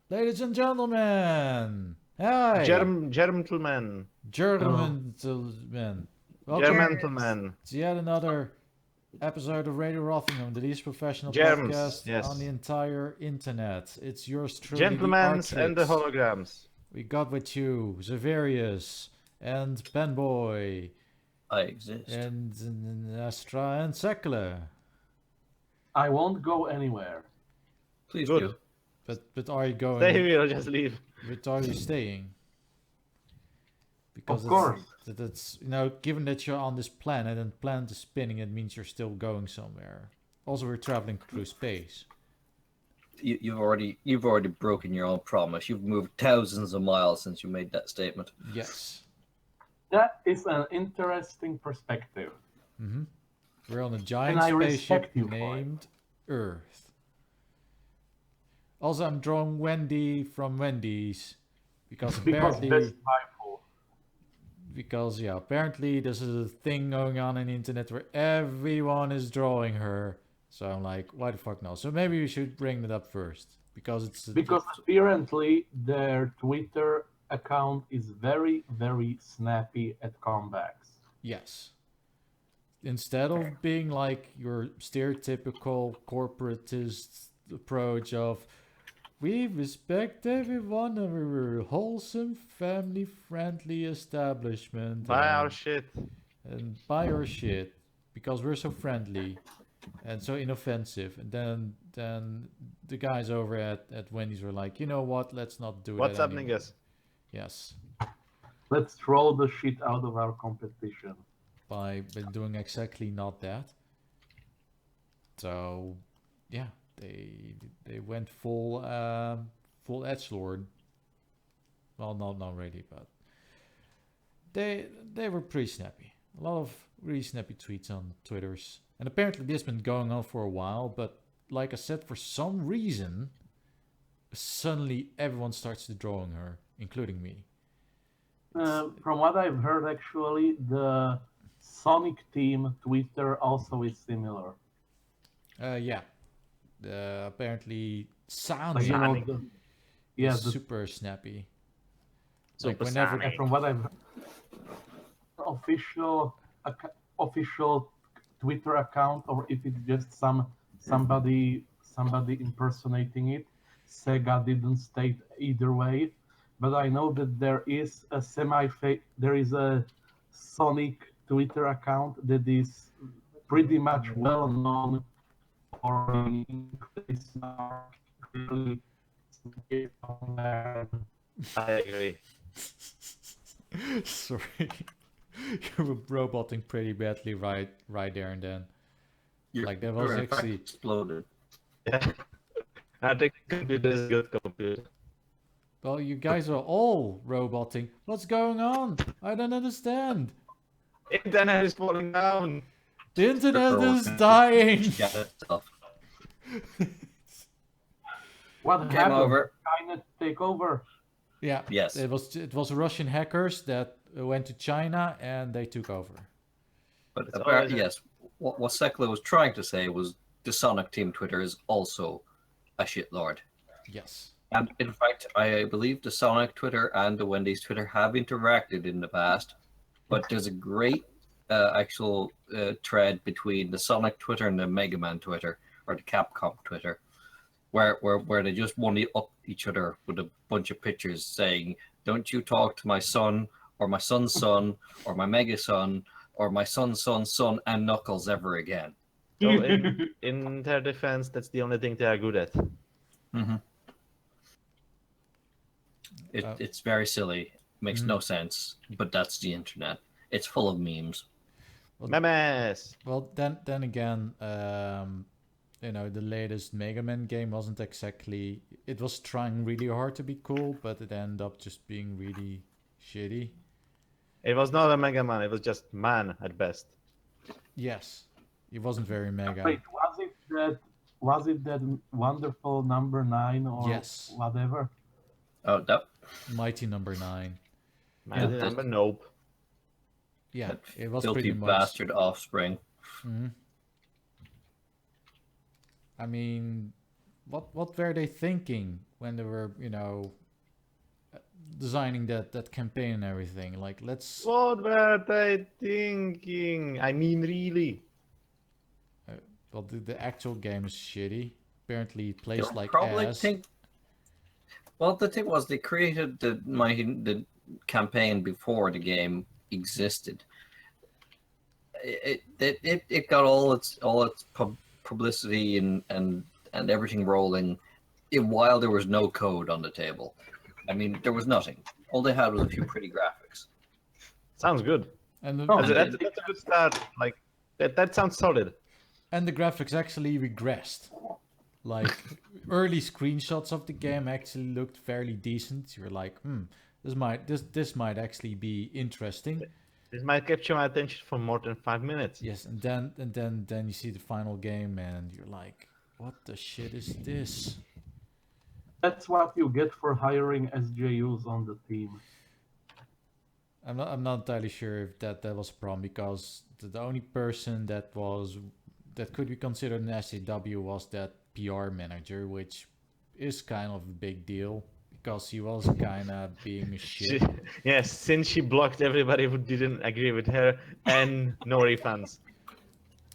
Ladies and gentlemen, hi, Gentleman. German. Welcome Gentleman. to yet another episode of Radio Rothingham, the least professional Germs. podcast on the Yes. entire internet. It's yours truly, the Gentlemans and the Artrix. holograms. We got with you Xaverius and Panboy I exist. and Astra and Sekele. I won't go anywhere. Please Good. do. But are you going? Stay here or just leave. But are you staying? Because Of course. That's given that you're on this planet and the planet is spinning, it means you're still going somewhere. Also, we're traveling through space. You've already broken your own promise. You've moved thousands of miles since you made that statement. Yes. That is an interesting perspective. We're on a giant And I spaceship respect you for it. named Earth. Also, I'm drawing Wendy from Wendy's because Because apparently, best rifle. apparently this is a thing going on the internet where everyone is drawing her. So I'm like, why the fuck no? So maybe we should bring that up first because it's Because apparently their Twitter account is very, very snappy at comebacks. yes. Instead of being like your stereotypical corporatist approach of we respect everyone and we're a wholesome, family-friendly establishment Buy our shit. and buy our shit because we're so friendly and so inoffensive. And then the guys over at Wendy's were like, you know what? Let's not do What's that up, anymore. niggas? Yes. Let's throw the shit out of our competition. By doing exactly not that. So, yeah, they went full edgelord. Well, not really, but they were pretty snappy. A lot of really snappy tweets on Twitters, and apparently this has been going on for a while. But like I said, for some reason, suddenly everyone starts to drawing her, including me. From what I've heard, actually, the Sonic team Twitter also is similar. Yeah. Apparently sounds Like, you know, Sonic. the super snappy. Super whenever Sonic. from what I've official official Twitter account, or if it's just somebody impersonating it. Sega didn't state either way, but I know that there is a Sonic Twitter account that is pretty much well known for increase really I agree. Sorry. You were roboting pretty badly right there and then. Like, that was You're in fact actually- exploded. Yeah. I think computer is a good computer. Well, you guys are all roboting. What's going on? I don't understand. Internet is falling down. The internet They're all is gonna dying. get it stuff. what Game happened? over. China take over. Yeah. Yes. It was Russian hackers that went to China and they took over. But It's apparently, always a- yes. What Sekele was trying to say was the Sonic Team Twitter is also a shitlord. Yes. And in fact, I believe the Sonic Twitter and the Wendy's Twitter have interacted in the past. But there's a great actual thread between the Sonic Twitter and the Mega Man Twitter, or the Capcom Twitter, where they just one up each other with a bunch of pictures saying, "Don't you talk to my son, or my son's son, or my Mega son, or my son's son's son, and Knuckles ever again." So in their defense, that's the only thing they are good at. It's very silly, makes no sense, but that's the internet. It's full of memes. Memes. Well, then again, the latest Mega Man game wasn't exactly. It was trying really hard to be cool, but it ended up just being really shitty. It was not a Mega Man, it was just man at best. Yes, it wasn't very mega. Wait, was it that wonderful number 9 or Yes. whatever? Oh, that Mighty Number 9. Man, Yeah. number nope. Yeah, it was filthy pretty much. bastard offspring. Mhm. I mean, what were they thinking when they were, designing that campaign and everything. Like, let's. What were they thinking? I mean, really? Well, the actual game is shitty. Apparently, it They plays were like probably ass. Well, the thing was, they created the campaign before the game existed. It got all its publicity and everything rolling while there was no code on the table. I mean, there was nothing. All they had was a few pretty graphics. Sounds good. And the, Oh, and, That's a good start. Like that sounds solid. and the graphics actually regressed. Like, early screenshots of the game actually looked fairly decent. You're like, this might actually be interesting. This might capture my attention for more than 5 minutes. Yes, and then you see the final game and you're like, what the shit is this? That's what you get for hiring SJUs on the team. I'm not entirely sure if that was a problem, because the only person that could be considered an SJW was that PR manager, which is kind of a big deal because he was kind of being a shit. Yes, since she blocked everybody who didn't agree with her and no refunds.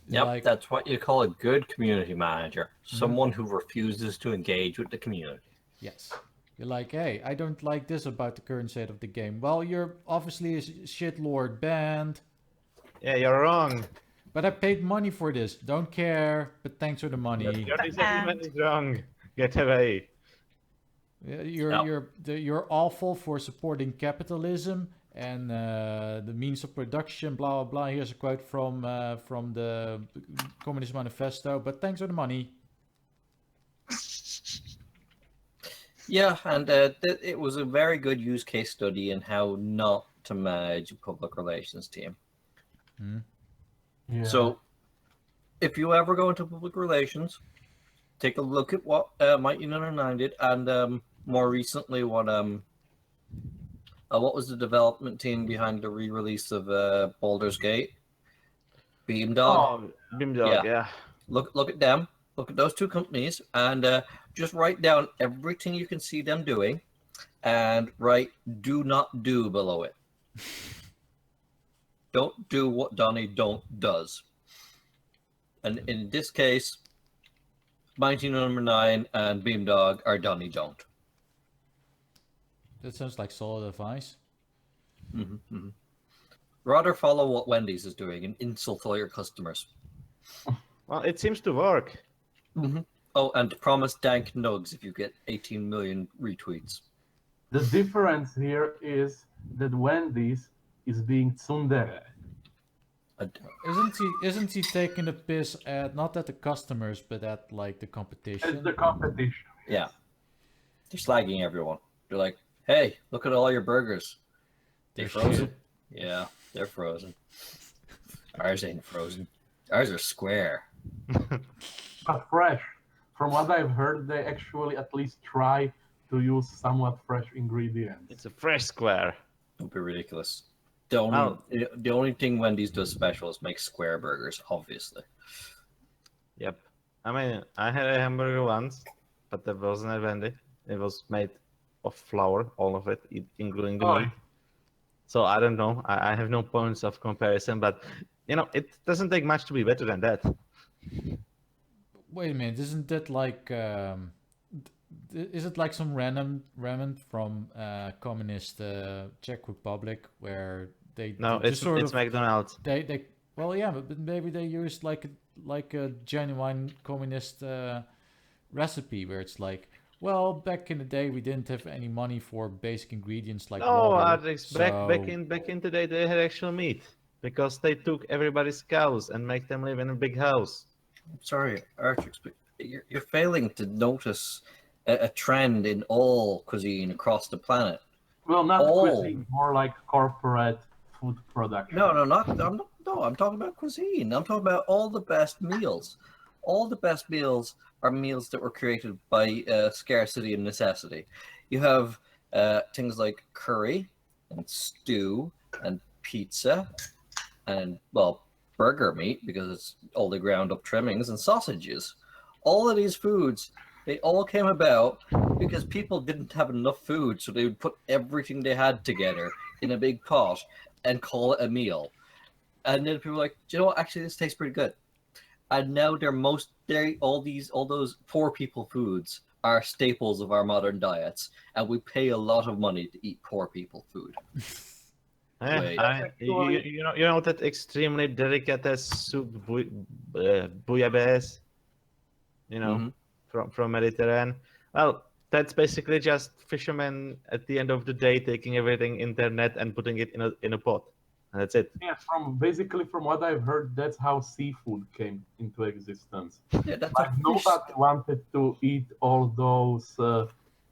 Yep, Like, that's what you call a good community manager. Someone who refuses to engage with the community. yes. You're like, hey, I don't like this about the current state of the game. Well, you're obviously a shitlord band. Yeah, you're wrong. But I paid money for this. Don't care, but thanks for the money. Your disagreement is wrong. Get away. You're awful for supporting capitalism and the means of production. Blah blah blah. Here's a quote from the Communist Manifesto. But thanks for the money. Yeah, and it was a very good use case study in how not to manage a public relations team. Yeah. So, if you ever go into public relations, take a look at what Mighty Number 9 did, and more recently, what was the development team behind the re-release of Baldur's Gate? Beamdog. Oh, Beamdog, yeah. Look at them. Look at those two companies, and just write down everything you can see them doing, and write "do not do" below it. Don't do what Donnie don't does. And in this case, Mighty Number 9 and Beamdog are Donnie don't. That sounds like solid advice. Rather follow what Wendy's is doing and insult all your customers. Well, it seems to work. Oh, and promise dank nugs if you get 18 million retweets. The difference here is that Wendy's is being tsundere. Isn't he taking the piss at not at the customers but at like the competition? It's the competition. Yeah. They're slagging everyone. They're like, hey, look at all your burgers. They're frozen. shit. Yeah, they're frozen. Ours ain't frozen. Ours are square. But fresh. From what I've heard, they actually at least try to use somewhat fresh ingredients. It's a fresh square. Don't be ridiculous. The only thing Wendy's does special is make square burgers, obviously. Yep. I mean, I had a hamburger once, but that wasn't a Wendy. It was made of flour, all of it, including the meat. So I don't know. I have no points of comparison, but it doesn't take much to be better than that. Wait a minute, isn't that like is it like some random ramen from communist Czech Republic where they No, they it's McDonald's. they well yeah, but maybe they used like a genuine communist recipe where it's like, well, back in the day we didn't have any money for basic ingredients like No, water, Artrix, back in the day they had actual meat because they took everybody's cows and make them live in a big house. I'm sorry, Artrix, but you're failing to notice a trend in all cuisine across the planet. Well, not cuisine, more like corporate food production. No, I'm talking about cuisine. I'm talking about all the best meals. All the best meals are meals that were created by scarcity and necessity. You have things like curry and stew and pizza and, well, burger meat because it's all the ground up trimmings and sausages. All of these foods They all came about because people didn't have enough food, so they would put everything they had together in a big pot and call it a meal. And then people were like, do you know what? Actually, this tastes pretty good. And now all those poor people foods are staples of our modern diets, and we pay a lot of money to eat poor people food. Wait. You know that extremely delicate soup bouillabaisse, you know, from Mediterranean. Well, that's basically just fishermen at the end of the day taking everything in their net and putting it in a pot, and that's it. Yeah, from what I've heard, that's how seafood came into existence. Yeah, that's Like nobody wanted to eat all those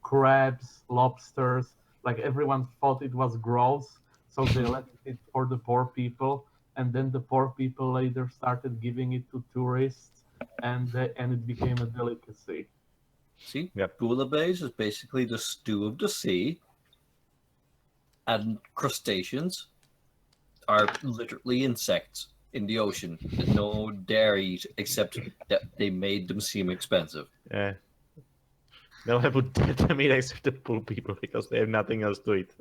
crabs, lobsters. Like everyone thought it was gross, so they left it for the poor people, and then the poor people later started giving it to tourists, and it became a delicacy. See, Yep. bouillabaisse is basically the stew of the sea, and crustaceans are literally insects in the ocean. There's no dairy except that they made them seem expensive. Yeah. No one would dare them eat except the poor people because they have nothing else to eat.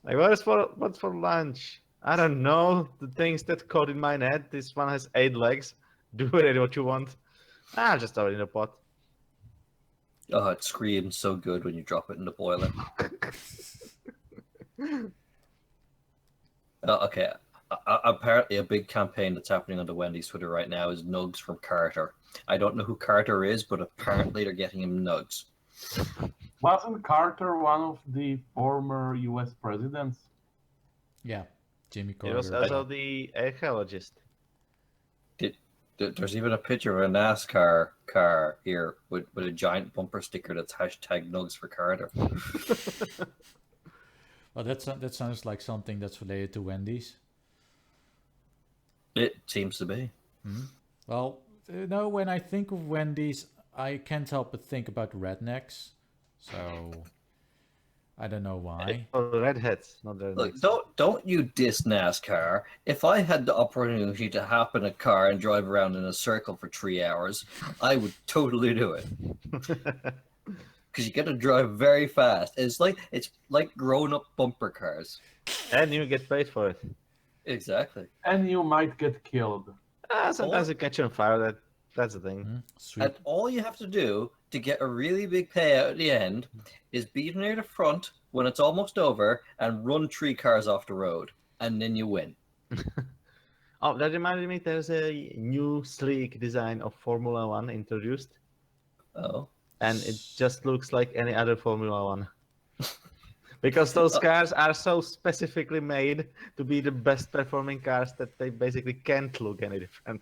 Like what's for lunch? I don't know. The things that caught in my net. This one has 8 legs. Do with it what you want. I'll just throw it in a pot. Oh, it screams so good when you drop it in the boiler. Okay. Apparently, a big campaign that's happening on the Wendy's Twitter right now is nugs from Carter. I don't know who Carter is, but apparently they're getting him nugs. Wasn't Carter one of the former U.S. presidents? Yeah, Jimmy It Carter. was also the archaeologist. There's even a picture of a NASCAR car here with a giant bumper sticker that's hashtag nugs for Carter. Well, that sounds like something that's related to Wendy's. It seems to be. Well, no, when I think of Wendy's, I can't help but think about rednecks. So I don't know why. Oh, redheads, not rednecks. Look, don't you diss NASCAR. If I had the opportunity to hop in a car and drive around in a circle for 3 hours, I would totally do it. Because you get to drive very fast. It's like grown-up bumper cars. And you get paid for it. Exactly. And you might get killed. Sometimes you catch on fire. That's the thing. Sweet. And all you have to do to get a really big payout at the end is be near the front when it's almost over and run 3 cars off the road, and then you win. Oh, that reminded me. There's a new sleek design of Formula One introduced, Oh. and it just looks like any other Formula One. Because those cars are so specifically made to be the best performing cars that they basically can't look any different.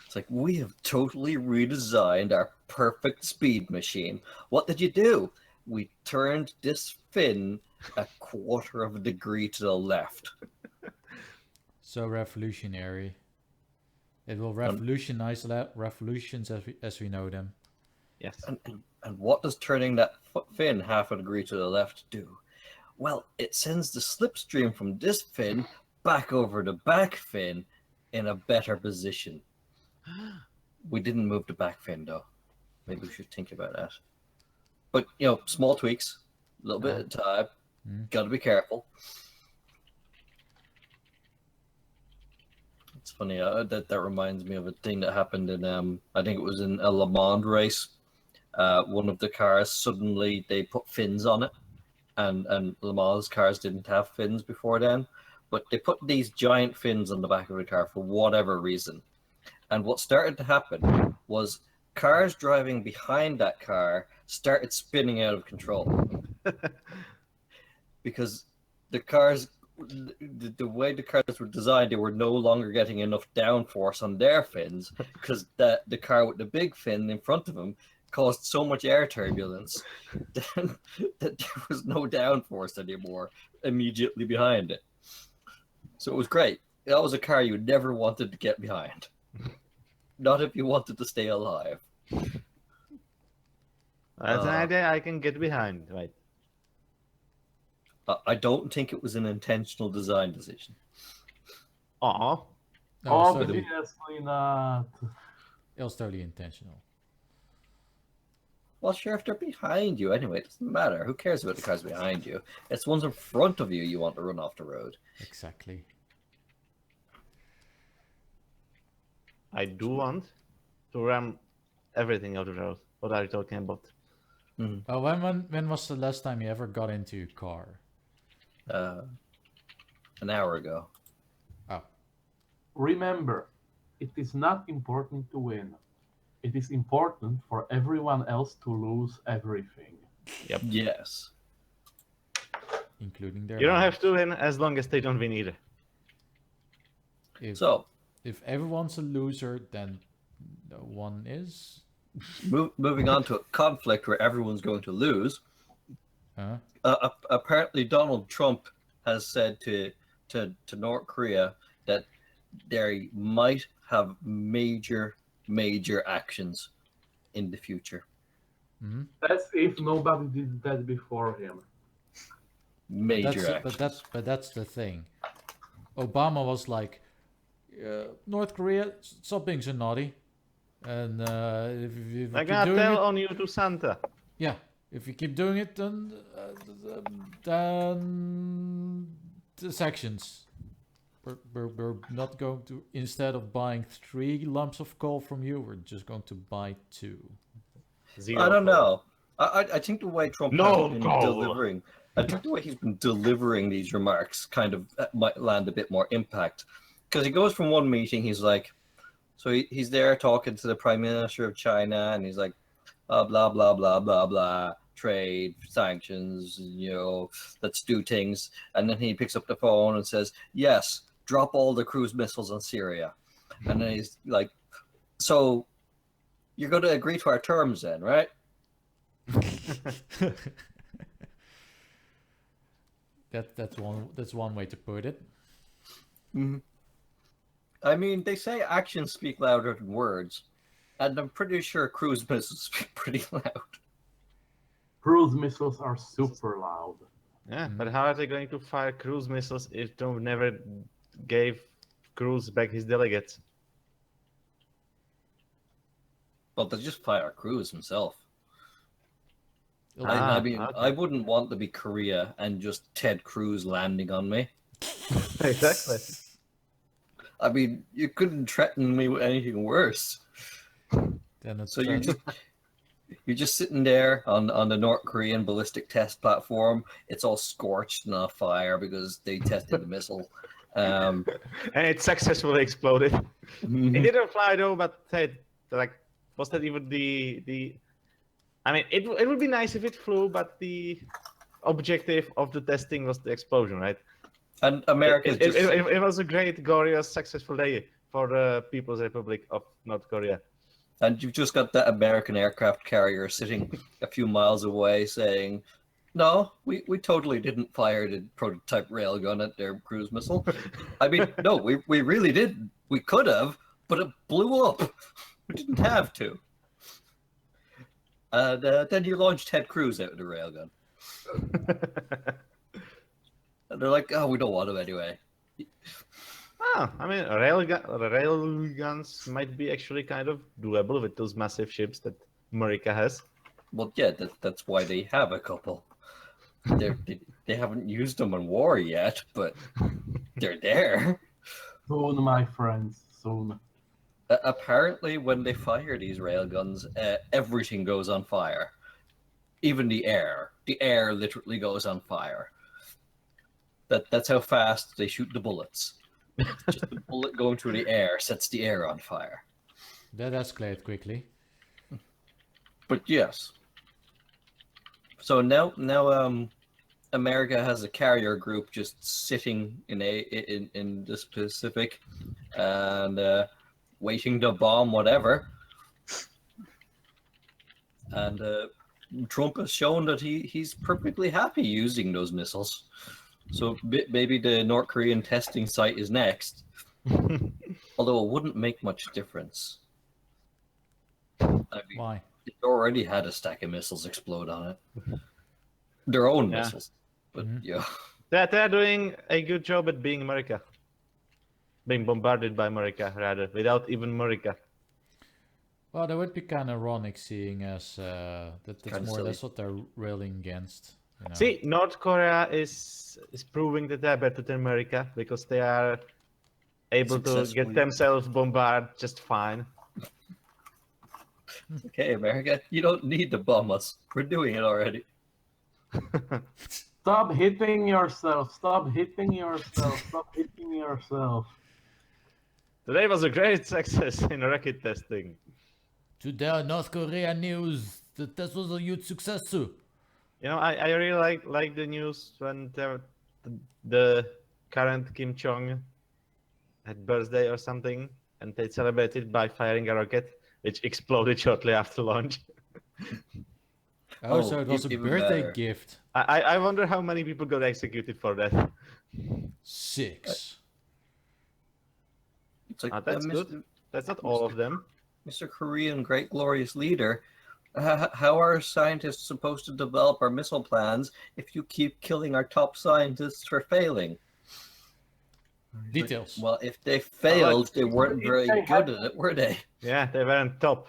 It's like, we have totally redesigned our perfect speed machine. What did you do? We turned this fin a 1/4 of a degree to the left. So revolutionary. It will revolutionize revolutions as we know them. Yes. And what does turning that fin 1/2 a degree to the left do? Well, it sends the slipstream from this fin back over the back fin in a better position. We didn't move the back fin, though. Maybe we should think about that. But, small tweaks, a little bit at a time. Gotta be careful. It's funny, that reminds me of a thing that happened in, I think it was in a Le Mans race. One of the cars, suddenly they put fins on it. And Le Mans cars didn't have fins before then. But they put these giant fins on the back of the car for whatever reason. And what started to happen was cars driving behind that car started spinning out of control. Because the cars, the way the cars were designed, they were no longer getting enough downforce on their fins because the car with the big fin in front of them caused so much air turbulence that there was no downforce anymore immediately behind it. So it was great. That was a car you never wanted to get behind. Not if you wanted to stay alive. That's an idea I can get behind, right? I don't think it was an intentional design decision. Aw. No, it was Obviously not. totally intentional. Well, sure, if they're behind you anyway, it doesn't matter. Who cares about the cars behind you? It's the ones in front of you want to run off the road. Exactly. I do want to ram everything out of the road. What are you talking about? Oh, when was the last time you ever got into a car? An hour ago. Oh, Remember, it is not important to win. It is important for everyone else to lose everything. Yep. Yes. including their You don't lives. have to win as long as they don't win either. If everyone's a loser, then no one is. Moving on to a conflict where everyone's going to lose. Huh? Apparently, Donald Trump has said to North Korea that they might have major actions in the future. Hmm. That's if nobody did that before him. Major actions. But that's the thing. Obama was like, North Korea, stop being so naughty. And if you I keep gotta doing tell it, on you to Santa. yeah, if you keep doing it, then the sections. We're not going to, instead of buying 3 lumps of coal from you, we're just going to buy 2. Zero I don't coal. know. I think the way Trump No has been coal. delivering, I think the way he's been delivering these remarks kind of might land a bit more impact. Because he goes from one meeting, he's like, so he's there talking to the Prime Minister of China, and he's like, blah, blah, blah, blah, blah, trade, sanctions, let's do things. And then he picks up the phone and says, yes, drop all the cruise missiles on Syria. And then he's like, so you're going to agree to our terms then, right? That's one way to put it. Mm-hmm. I mean, they say actions speak louder than words, and I'm pretty sure cruise missiles speak pretty loud. Cruise missiles are super loud. Yeah, but how are they going to fire cruise missiles if Trump never gave Cruz back his delegates? Well, they just fire Cruz himself. It'll I be- mean, okay. I wouldn't want to be Korea and just Ted Cruz landing on me. Exactly. I mean, you couldn't threaten me with anything worse. Then it's So you're just sitting there on the North Korean ballistic test platform. It's all scorched and on fire because they tested the missile. And it successfully exploded. It didn't fly though, but was that even the? I mean, it would be nice if it flew, but the objective of the testing was the explosion, right? And America It was a great, glorious, successful day for the People's Republic of North Korea. And you've just got that American aircraft carrier sitting a few miles away saying, no, we totally didn't fire the prototype railgun at their cruise missile. I mean, no, we really did. We could have, but it blew up. We didn't have to. And then you launched Ted Cruz out of the railgun. And they're like, oh, we don't want him anyway. Oh, I mean, railguns might be actually kind of doable with those massive ships that America has. Well, yeah, that's why they have a couple. They haven't used them in war yet, but they're there. Soon, my friends, soon. Apparently, when they fire these railguns, everything goes on fire. Even the air. The air literally goes on fire. That's how fast they shoot the bullets. Just the bullet going through the air sets the air on fire. That escalated quickly. But yes. So now America has a carrier group just sitting in the Pacific and waiting to bomb whatever. And Trump has shown that he's perfectly happy using those missiles. So maybe the North Korean testing site is next. Although it wouldn't make much difference. I mean, Why? they already had a stack of missiles explode on it. Their own missiles. But yeah. They're doing a good job at being America. being bombarded by America, rather, without even America. Well, that would be kind of ironic, seeing as that's Kinda more or silly. less what they're railing against. You know? See, North Korea is proving that they're better than America because they are able to Successfully. get themselves bombarded just fine. Okay, America, you don't need to bomb us. We're doing it already. Stop hitting yourself. Stop hitting yourself. Stop hitting yourself. Today was a great success in rocket testing. Today, North Korea news. That was a huge success too. You know, I really like the news when the current Kim Jong had birthday or something, and they celebrated by firing a rocket, which exploded shortly after launch. Oh, Oh, so it was a even birthday better. gift. I wonder how many people got executed for that. 6. It's like, That's good. That's not all of them. Mr. Korean Great Glorious Leader, how are scientists supposed to develop our missile plans if you keep killing our top scientists for failing? Details. Well, if they failed, they weren't very They good had- at it, were they? Yeah, they weren't top.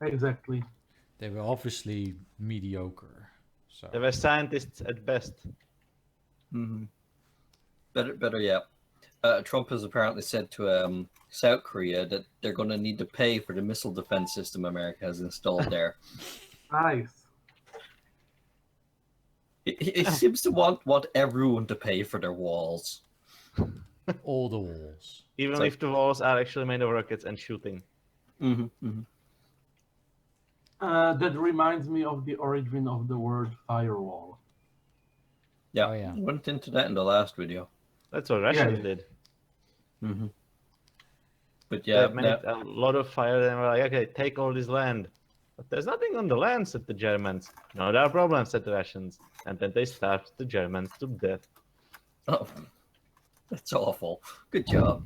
Exactly. They were obviously mediocre. So They were scientists at best. Mm-hmm. Better yet. Trump has apparently said to South Korea that they're going to need to pay for the missile defense system America has installed there. Nice. He seems to want everyone to pay for their walls. all the walls. Even It's like- if the walls are actually made of rockets and shooting. Mm-hmm, mm-hmm. That reminds me of the origin of the word firewall. Yeah, Oh, yeah. Went into that in the last video. That's what Russia Yeah. did. Mm-hmm. But yeah, They made a lot of fire and were like, okay, take all this land. But there's nothing on the land, said the Germans. No, there are problems, said the Russians. And then they starved the Germans to death. oh, that's awful. Good job.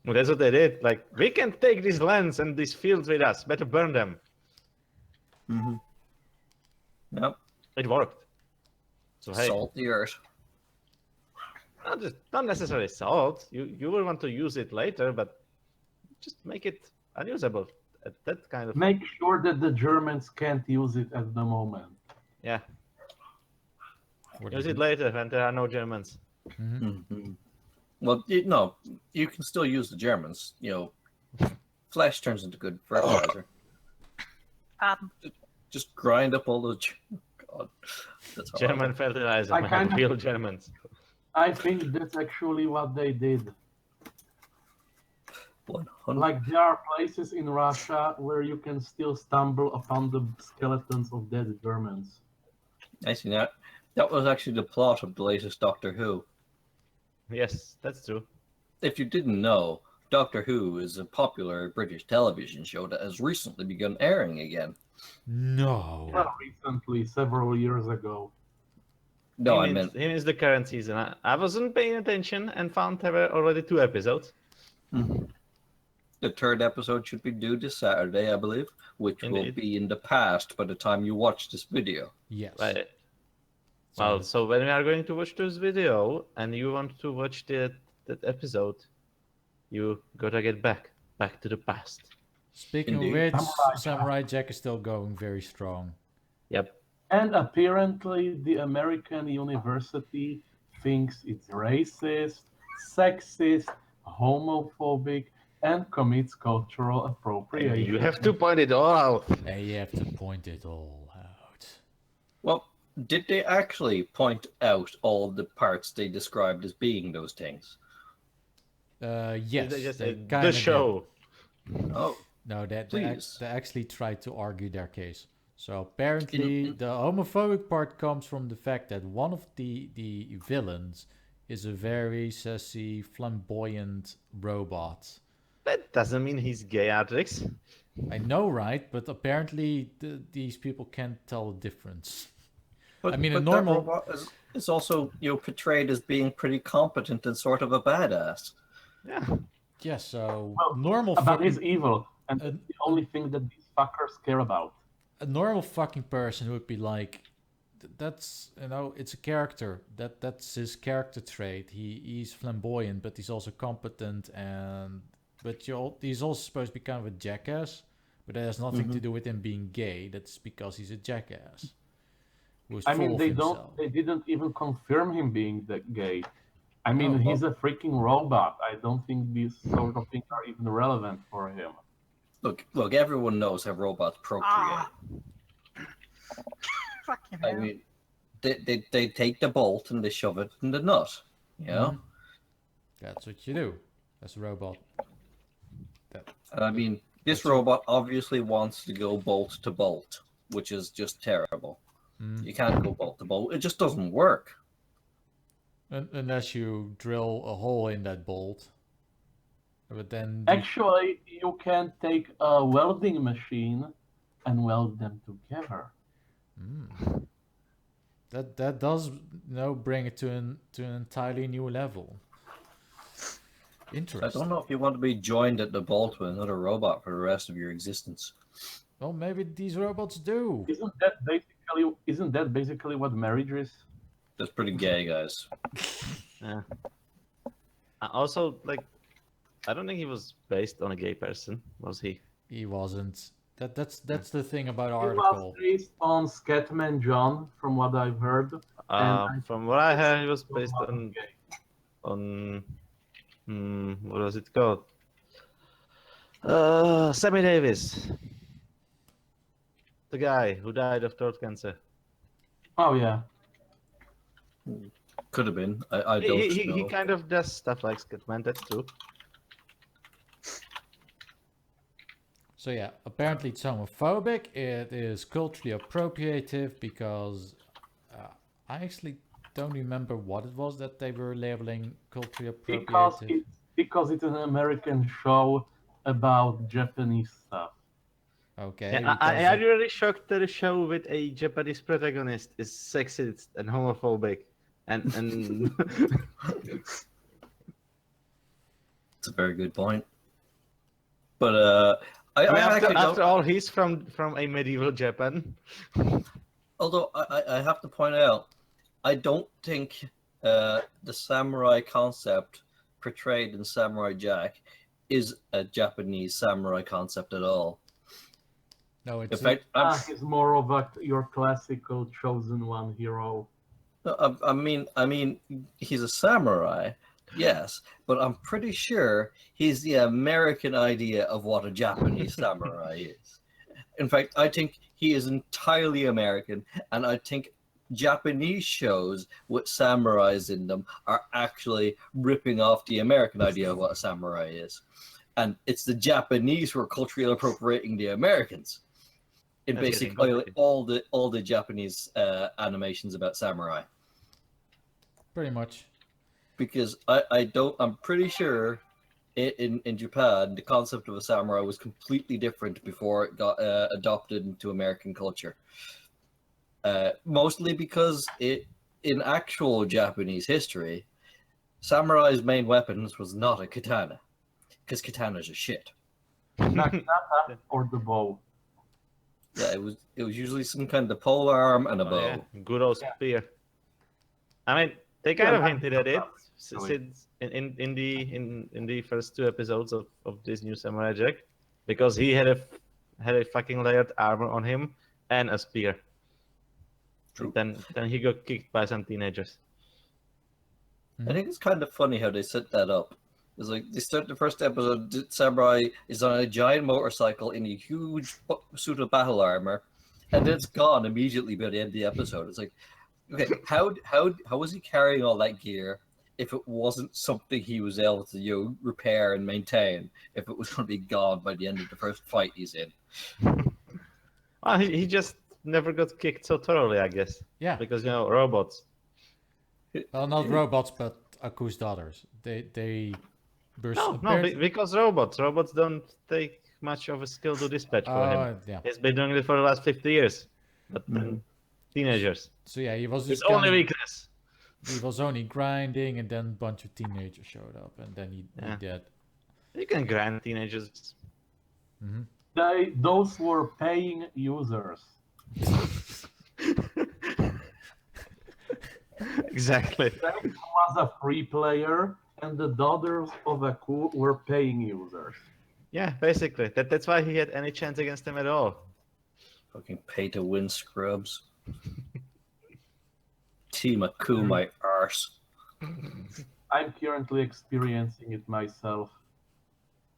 Well, that's what they did. Like, we can't take these lands and these fields with us. Better burn them. Mm-hmm. Yep. It worked. So hey, Salt the earth. not necessarily salt. You will want to use it later, but just make it unusable at that kind of. Make sure that the Germans can't use it at the moment. Yeah, What use is it later when there are no Germans. Mhm. Mm-hmm. Well, no, you can still use the Germans. You know, flesh turns into good fertilizer. Just grind up all the. God, that's horrible. German fertilizer, I man, kind of- real Germans. I think that's actually what they did. 100. Like, there are places in Russia where you can still stumble upon the skeletons of dead Germans. I see that. That was actually the plot of the latest Doctor Who. Yes, that's true. If you didn't know, Doctor Who is a popular British television show that has recently begun airing again. No. Well, recently, several years ago. No, I He meant means the current season. I wasn't paying attention and found there were already 2 episodes. the third episode should be due this Saturday, I believe, which will Indeed. be in the past by the time you watch this video. Yes. Right. So- Well, so when we are going to watch this video and you want to watch that episode, you gotta get back to the past. Speaking Indeed. of which, Samurai Samurai Jack is still going very strong. Yep. And apparently, the American university thinks it's racist, sexist, homophobic, and commits cultural appropriation. You have to point it all out. And you have to point it all out. Well, did they actually point out all the parts they described as being those things? Yes. They just they said, kinda the did. show. Oh, No, they Please. actually tried to argue their case. So apparently, the homophobic part comes from the fact that one of the villains is a very sassy, flamboyant robot. That doesn't mean he's gay, Artrix. I know, right? But apparently, these people can't tell the difference. but I mean, a but that normal- robot is also portrayed as being pretty competent and sort of a badass. Yeah. Yeah, so Well, normal But fucking, it's evil, and Uh, it's the only thing that these fuckers care about. a normal fucking person would be like, that's it's a character. That's his character trait. He's flamboyant, but he's also competent, he's also supposed to be kind of a jackass. But that has nothing to do with him being gay. That's because he's a jackass. Who's I full mean, of they himself. didn't even confirm him being gay. I mean, Oh, he's a freaking robot. I don't think these sort of things are even relevant for him. Look, everyone knows how robots procreate. Fucking I hell. mean, they take the bolt and they shove it in the nut. You know? That's what you do as a robot. And I mean, this That's true. robot obviously wants to go bolt to bolt, which is just terrible. You can't go bolt to bolt. It just doesn't work. Unless you drill a hole in that bolt. But then Actually, you can take a welding machine and weld them together. that does bring it to an entirely new level. I Interesting. don't know if you want to be joined at the bolt with another robot for the rest of your existence. Well, maybe these robots do. Isn't that basically what marriage is? That's pretty gay, guys. Yeah. Also, like, I don't think he was based on a gay person, was he? He wasn't. That's the thing about the It was article. based on Scatman John, from what I've heard. From what I heard, he was based wasn't on what was it called? Sammy Davis, the guy who died of throat cancer. Oh yeah. Could have been. I don't know. He kind of does stuff like Scatman, that's true. So yeah, apparently it's homophobic. It is culturally appropriative because I actually don't remember what it was that they were labeling culturally appropriative. Because it's an American show about Japanese stuff. Okay. Yeah, I'm really shocked that a show with a Japanese protagonist is sexist and homophobic, and It's a very good point. But I actually don't. after all, he's from a medieval Japan. Although I have to point out, I don't think the samurai concept portrayed in Samurai Jack is a Japanese samurai concept at all. No, In it's fact, He's more of your classical chosen one hero. I mean, he's a samurai, yes, but I'm pretty sure he's the American idea of what a Japanese samurai is. In fact, I think he is entirely American, and I think Japanese shows with samurais in them are actually ripping off the American idea of what a samurai is. And it's the Japanese who are culturally appropriating the Americans in That's basically getting all the Japanese animations about samurai. pretty much. Because I'm pretty sure in Japan, the concept of a samurai was completely different before it got adopted into American culture. Mostly because in actual Japanese history, samurai's main weapons was not a katana, because katanas are shit. Naginata or the bow. Yeah, it was usually some kind of pole arm and a bow. Yeah, good old spear. I mean, they kind of hinted at it since in the first 2 episodes of this new Samurai Jack, because he had a fucking layered armor on him and a spear. True. Then he got kicked by some teenagers. I think it's kind of funny how they set that up. It's like they start the first episode, Samurai is on a giant motorcycle in a huge suit of battle armor, and then it's gone immediately by the end of the episode. It's like, okay, how was he carrying all that gear if it wasn't something he was able to repair and maintain? If it was going to be gone by the end of the first fight he's in. Well, he just never got kicked so thoroughly, I guess. Yeah. Because robots. Well, not robots, but Aku's daughters. They were Because robots don't take much of a skill to dispatch for him. Yeah. He's been doing it for the last 50 years. But teenagers. So yeah, he was His just only weakness. he was only grinding, and then a bunch of teenagers showed up, and then he did. You can grind teenagers. Those were paying users. Exactly. Sek was a free player, and the daughters of Aku were paying users. Yeah, basically. That's why he had any chance against them at all. Fucking pay to win scrubs. Team Aku, my arse. I'm currently experiencing it myself.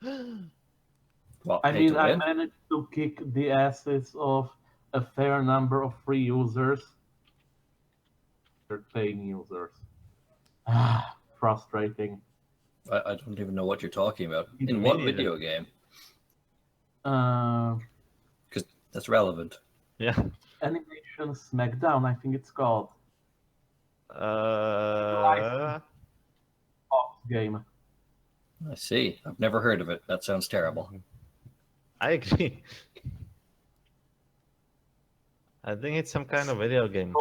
Well, I pay mean, to I win. managed to kick the asses of a fair number of free users. They're paying users. Ah, frustrating. I don't even know what you're talking about. In Me what neither. video game? Uh, Because that's relevant. Yeah. Animation Smackdown, I think it's called. Fox game. I see. I've never heard of it. That sounds terrible. I agree. I think it's some kind of video game.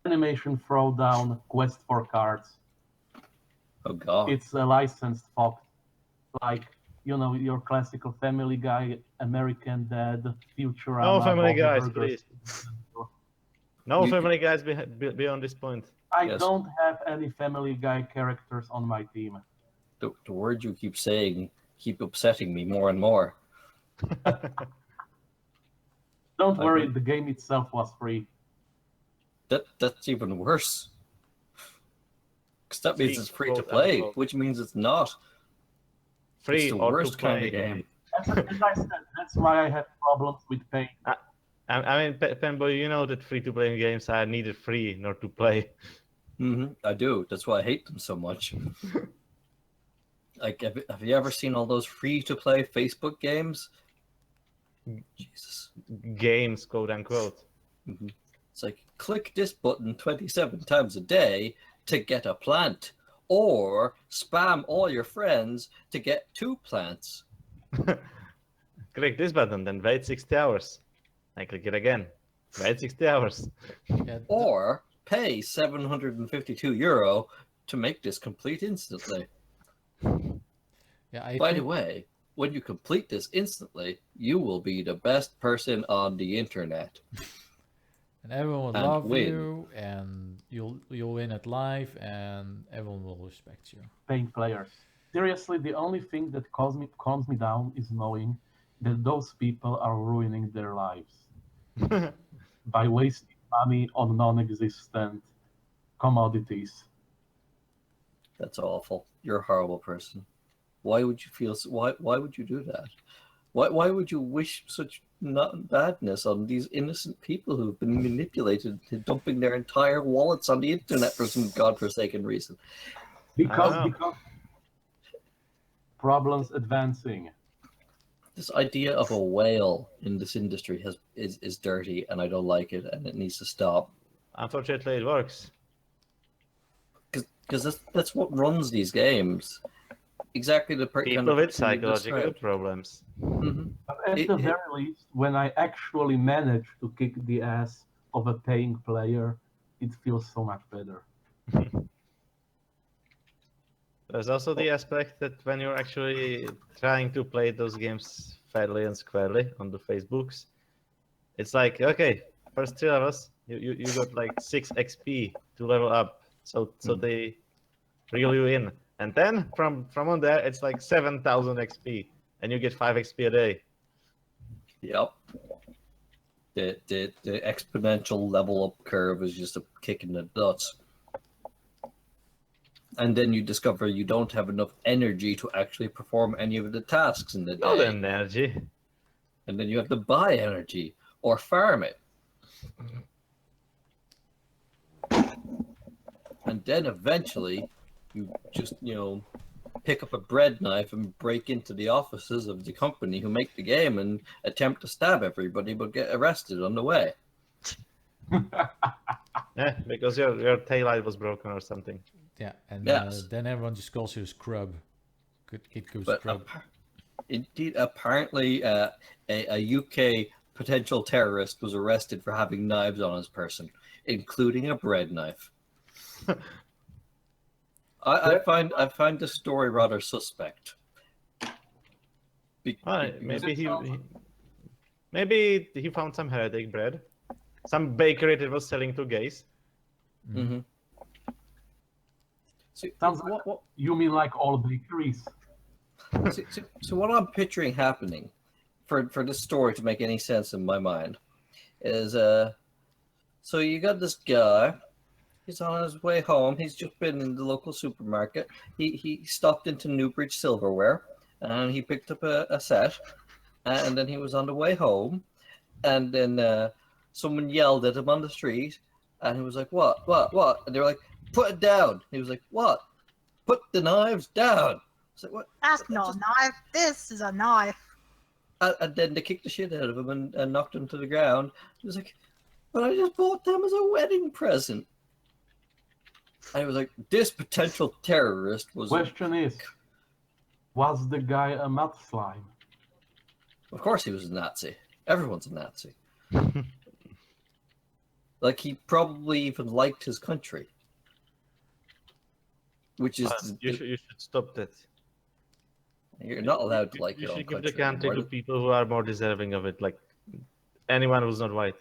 Animation Throwdown Quest for Cards. Oh god. It's a licensed Fox, like your classical Family Guy, American Dad, Futurama. No Family Bobby Guys, Burgers. please. No You- Family Guys beyond this point. I Yes. don't have any Family Guy characters on my team. The word you keep saying keep upsetting me more and more. Don't I worry, agree. the game itself was free. That's even worse. Because that means Free, it's free to quote, play, unquote. which means it's not. Free It's the or worst to play. kind of game. As I said, that's why I have problems with paying. I mean, Panboy, you know that free-to-play games are neither free nor to play. I do. That's why I hate them so much. Like, have you ever seen all those free-to-play Facebook games? Jesus. Games, quote unquote. It's like, click this button 27 times a day to get a plant, or spam all your friends to get 2 plants. Click this button, then wait 60 hours. I click it again. Wait 60 hours. Yeah, Or pay €752 to make this complete instantly. yeah. I By the think way, when you complete this instantly, you will be the best person on the internet. and everyone will and love win. you, and you'll win at life, and everyone will respect you. Paying players. Seriously, the only thing that calms me down is knowing that those people are ruining their lives by wasting money on non-existent commodities. That's awful. You're a horrible person. Why would you feel? Why would you do that? Why would you wish such badness on these innocent people who've been manipulated to dumping their entire wallets on the internet for some godforsaken reason? Because problems advancing. This idea of a whale in this industry is dirty, and I don't like it, and it needs to stop. Unfortunately, it works. Because that's what runs these games. Exactly the kind People of with person you psychological described. problems. But at the very least, when I actually manage to kick the ass of a paying player, it feels so much better. There's also the aspect that when you're actually trying to play those games fairly and squarely on the Facebooks, it's like, okay, first 3 of us, you got like 6 XP to level up, so they reel you in, and then from on there it's like 7,000 XP, and you get 5 XP a day. Yep. The exponential level up curve is just a kick in the nuts. And then you discover you don't have enough energy to actually perform any of the tasks in the Not day. energy. And then you have to buy energy or farm it. And then eventually you just, pick up a bread knife and break into the offices of the company who make the game and attempt to stab everybody but get arrested on the way. Yeah, because your taillight was broken or something. Yeah, and Yes. then everyone just calls you a scrub. Good Kid Goose But Scrub. indeed, apparently a UK potential terrorist was arrested for having knives on his person, including a bread knife. I find this story rather suspect. Maybe he found some heretic bread, some bakery that was selling to gays. Mm-hmm. Sounds like you mean like all bakeries. So what I'm picturing happening for this story to make any sense in my mind is so you got this guy. He's on his way home. He's just been in the local supermarket. He stopped into Newbridge Silverware and he picked up a set, and then he was on the way home, and then someone yelled at him on the street, and he was like, what? And they were like, put it down. He was like, what? Put the knives down. It's like, what? That's not a knife. This is a knife. And then they kicked the shit out of him and knocked him to the ground. He was like, but I just bought them as a wedding present. And it was like, this potential terrorist was... Question is, was the guy a mud slime? Of course he was a Nazi. Everyone's a Nazi. Like, he probably even liked his country. Which is... You should stop that. You're not allowed to like you your own should give country. the country to people who are more deserving of it, like anyone who's not white.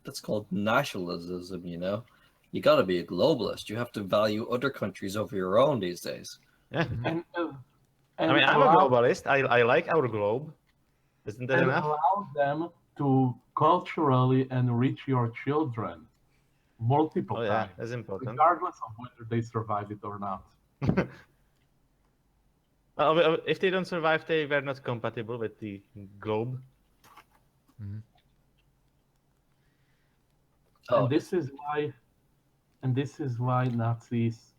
That's called nationalism, you know? You gotta be a globalist. You have to value other countries over your own these days. Yeah. And I mean, I'm a globalist. I like our globe. Isn't that and enough? allow them to culturally enrich your children multiple Oh yeah, times, that's important. regardless of whether they survive it or not. Well, if they don't survive, they were not compatible with the globe. Mhm. Oh, And this is why Nazis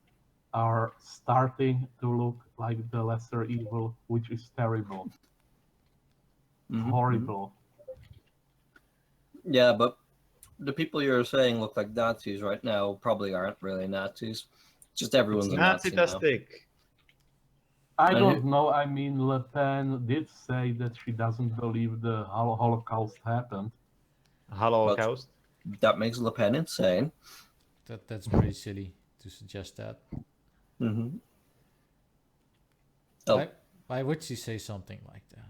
are starting to look like the lesser evil, which is terrible, mhm. horrible. Yeah, but the people you're saying look like Nazis right now probably aren't really Nazis. Just everyone's a Nazi now. Nazi-tastic. I And don't know. I mean, Le Pen did say that she doesn't believe the Holocaust happened. Holocaust. That makes Le Pen insane. That's pretty silly to suggest that. Mm-hmm. Oh, Why would she say something like that?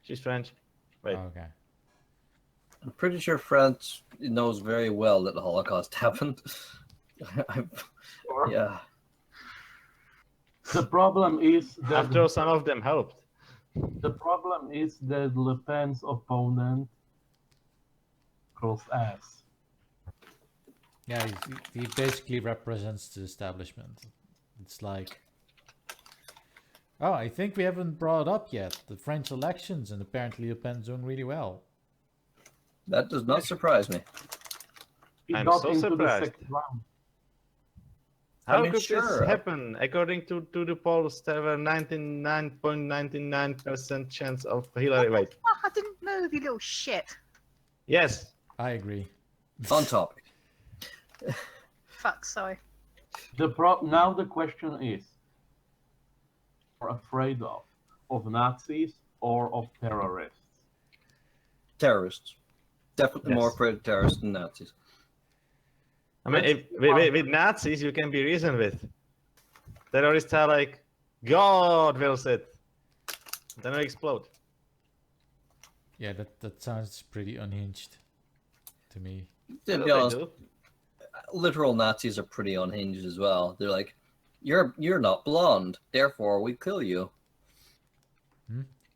She's French. Wait. Oh, okay. I'm pretty sure France knows very well that the Holocaust happened. Yeah. The problem is that After all, some of them helped. the problem is that Le Pen's opponent calls ass. Yeah, he basically represents the establishment. It's like, oh, I think we haven't brought up yet the French elections, and apparently Le Pen's doing really well. That does not surprise me. He I'm got so into surprised. the second round. How mean, could sure. this happen? According to the polls, there were 99.99% chance of Hillary. Wait. Oh, I didn't move, you little shit. Yes. I agree. On topic. Fuck, sorry. Now the question is, are you afraid of Nazis or of terrorists? Terrorists. Definitely Yes. more afraid of terrorists than Nazis. I mean, with Nazis, you can be reasoned with. Terrorists are like, God wills it. Then they explode. Yeah, that sounds pretty unhinged to me. To Well, be they honest, do. literal Nazis are pretty unhinged as well. They're like, you're not blonde, therefore we kill you.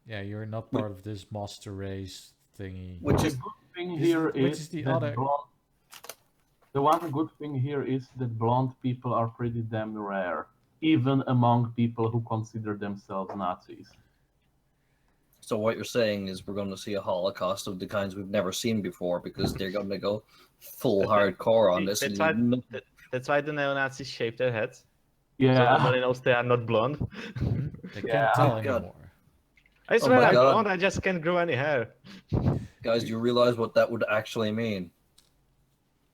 Yeah, you're not part of this master race thingy. Which The is good thing Which here is is the that other- the one good thing here is that blonde people are pretty damn rare, even among people who consider themselves Nazis. so what you're saying is we're going to see a Holocaust of the kinds we've never seen before because they're going to go full hardcore on this. That's and why, that's why the neo-Nazis shave their heads. So Yeah, nobody knows they are not blonde. They Yeah. can't tell Oh, God. anymore. I swear my I'm God. blonde, I just can't grow any hair. Guys, do you realize what that would actually mean?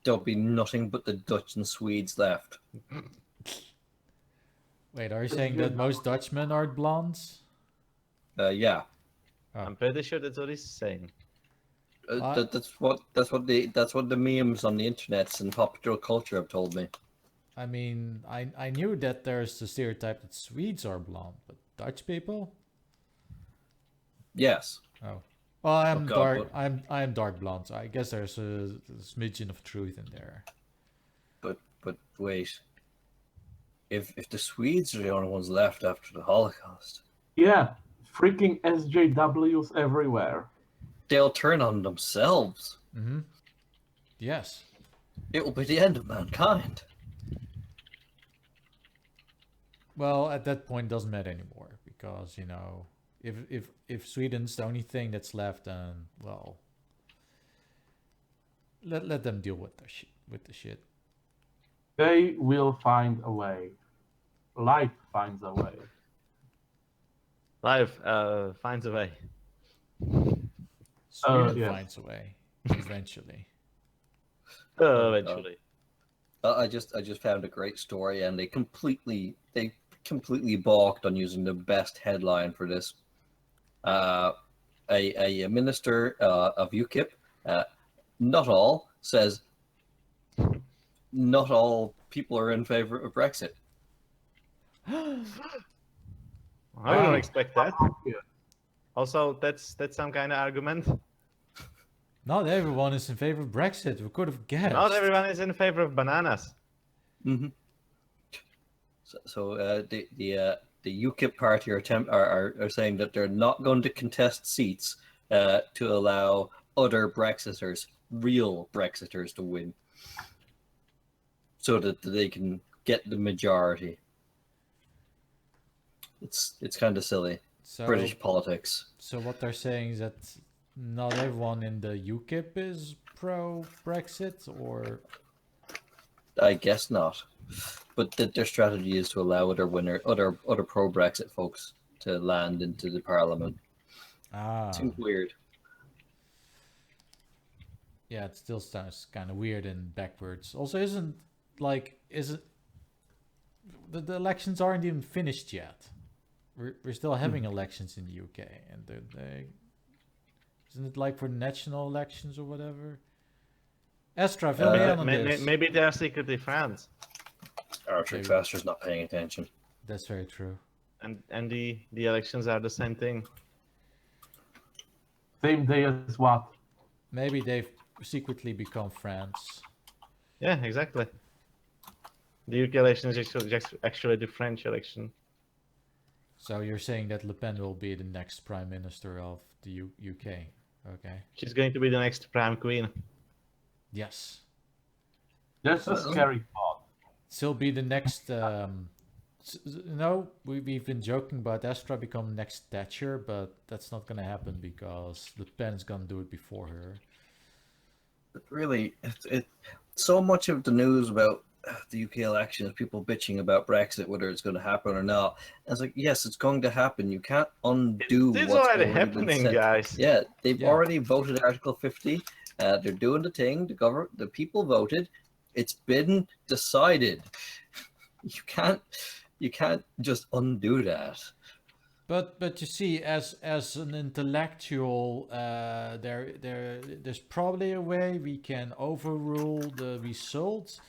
There'll be nothing but the Dutch and Swedes left. Wait, are you saying that most Dutchmen are blondes? Yeah. I'm pretty sure that's what he's saying. That's what the memes on the internet and popular culture have told me. I mean, I knew that there's the stereotype that Swedes are blonde, but Dutch people? Yes. Oh. Well, I'm Oh, God, dark. what- I'm dark blonde, so I guess there's a smidgen of truth in there. But wait, if the Swedes are the only ones left after the Holocaust, Yeah, freaking SJWs everywhere. they'll turn on themselves. Mm-hmm. Yes. It will be the end of mankind. Well, at that point, it doesn't matter anymore because if Sweden's the only thing that's left, then well, let them deal with the shit. They will find a way. Life finds a way. Life finds a way. Sweden yes. finds a way eventually. Eventually. I just found a great story, and they completely balked on using the best headline for this. A minister of UKIP, not all, says not all people are in favor of Brexit. I wouldn't expect that. Yeah. Also, that's some kind of argument. Not everyone is in favor of Brexit. We could have guessed. Not everyone is in favor of bananas. Mm-hmm. So the UKIP party are saying that they're not going to contest seats to allow other Brexiters, real Brexiters, to win, so that they can get the majority. It's kind of silly. So, British politics. So what they're saying is that not everyone in the UKIP is pro-Brexit, or I guess not, but their strategy is to allow other pro-Brexit folks to land into the parliament. Seems weird. Yeah, it still sounds kind of weird and backwards. Also, isn't the elections aren't even finished yet. We're still having elections in the UK, and they isn't it like for national elections or whatever? Astra, fill me in on this. Maybe they are secretly friends. Artrix Astra's not paying attention. That's very true. And the elections are the same thing. Same day as what? Maybe they've secretly become friends. Yeah, exactly. The UK election is actually the French election. So you're saying that Le Pen will be the next prime minister of the UK? Okay. She's going to be the next prime queen. Yes. That's a scary thought. She'll be the next. We've been joking about Astra becoming next Thatcher, but that's not going to happen because Le Pen's going to do it before her. But really, so much of the news about the UK election is people bitching about Brexit, whether it's going to happen or not. And it's like, yes, it's going to happen. You can't undo It's what's already been happening, said. guys. Yeah, they've already voted Article 50. They're doing the thing. The people voted. It's been decided. You can't just undo that. But you see, as an intellectual, there's probably a way we can overrule the result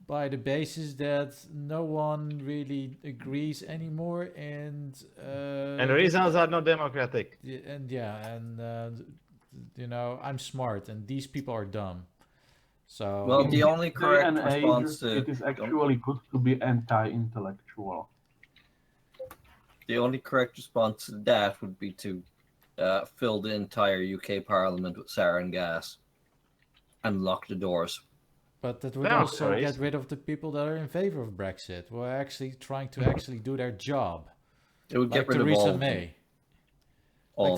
by the basis that no one really agrees anymore, and the results are not democratic. I'm smart and these people are dumb. So Well, the only correct Day and response age, to it is actually good to be anti-intellectual. the only correct response to that would be to fill the entire UK Parliament with sarin gas and lock the doors. But that would No, also sorry. get rid of the people that are in favor of Brexit, who are actually trying to actually do their job. It would Like get rid of Theresa all of them. May. All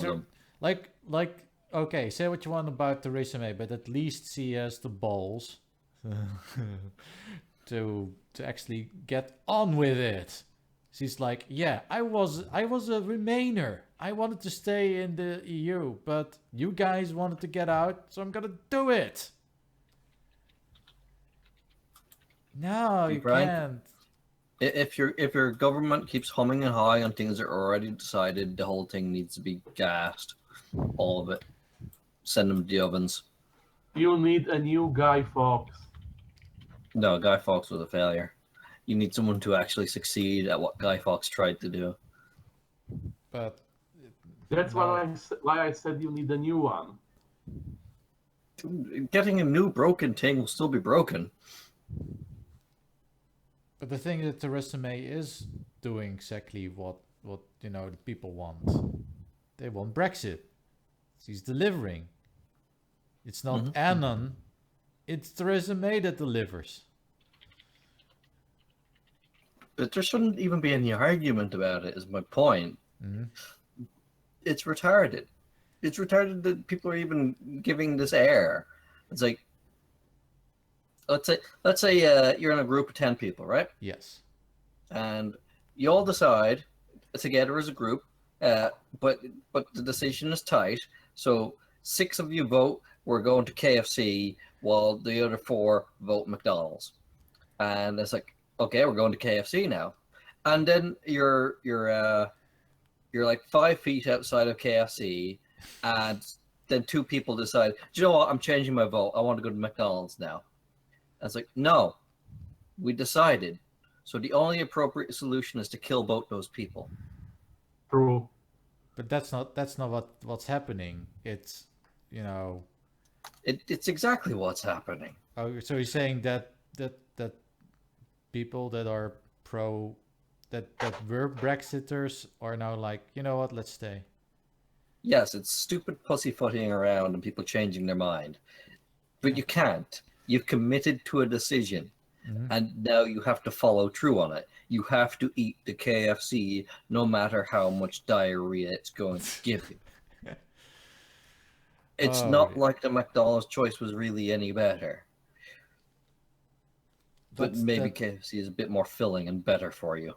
Like of them. Okay, say what you want about Theresa May, but at least she has the balls to actually get on with it. She's like, yeah, I was a Remainer. I wanted to stay in the EU, but you guys wanted to get out, so I'm gonna do it. No, you Brian, can't. If your government keeps humming and hawing on things that are already decided, the whole thing needs to be gassed. All of it. Send them to the ovens. You need a new Guy Fawkes. No, Guy Fawkes was a failure. You need someone to actually succeed at what Guy Fawkes tried to do. But That's why I said you need a new one. Getting a new broken thing will still be broken. But the thing that Theresa May is doing exactly what the people want. They want Brexit. She's delivering. It's not Annan. It's Theresa May that delivers. But there shouldn't even be any argument about it, is my point. Mm-hmm. It's retarded. It's retarded that people are even giving this air. It's like, let's say you're in a group of 10 people, right? Yes. And you all decide together as a group, but the decision is tight. So 6 of you vote, we're going to KFC, while the other 4 vote McDonald's. And it's like, okay, we're going to KFC now. And then you're like 5 feet outside of KFC, and then 2 people decide, do you know what? I'm changing my vote. I want to go to McDonald's now. And it's like, no, we decided. So the only appropriate solution is to kill both those people. True. But that's not what's happening. It's It's exactly what's happening. Oh, so you're saying that people that are that were Brexiters are now like, you know what, let's stay. Yes, it's stupid pussyfooting around and people changing their mind. But you can't. You've committed to a decision, and now you have to follow through on it. You have to eat the KFC no matter how much diarrhea it's going to give you. It's not like the McDonald's choice was really any better. But maybe KFC is a bit more filling and better for you.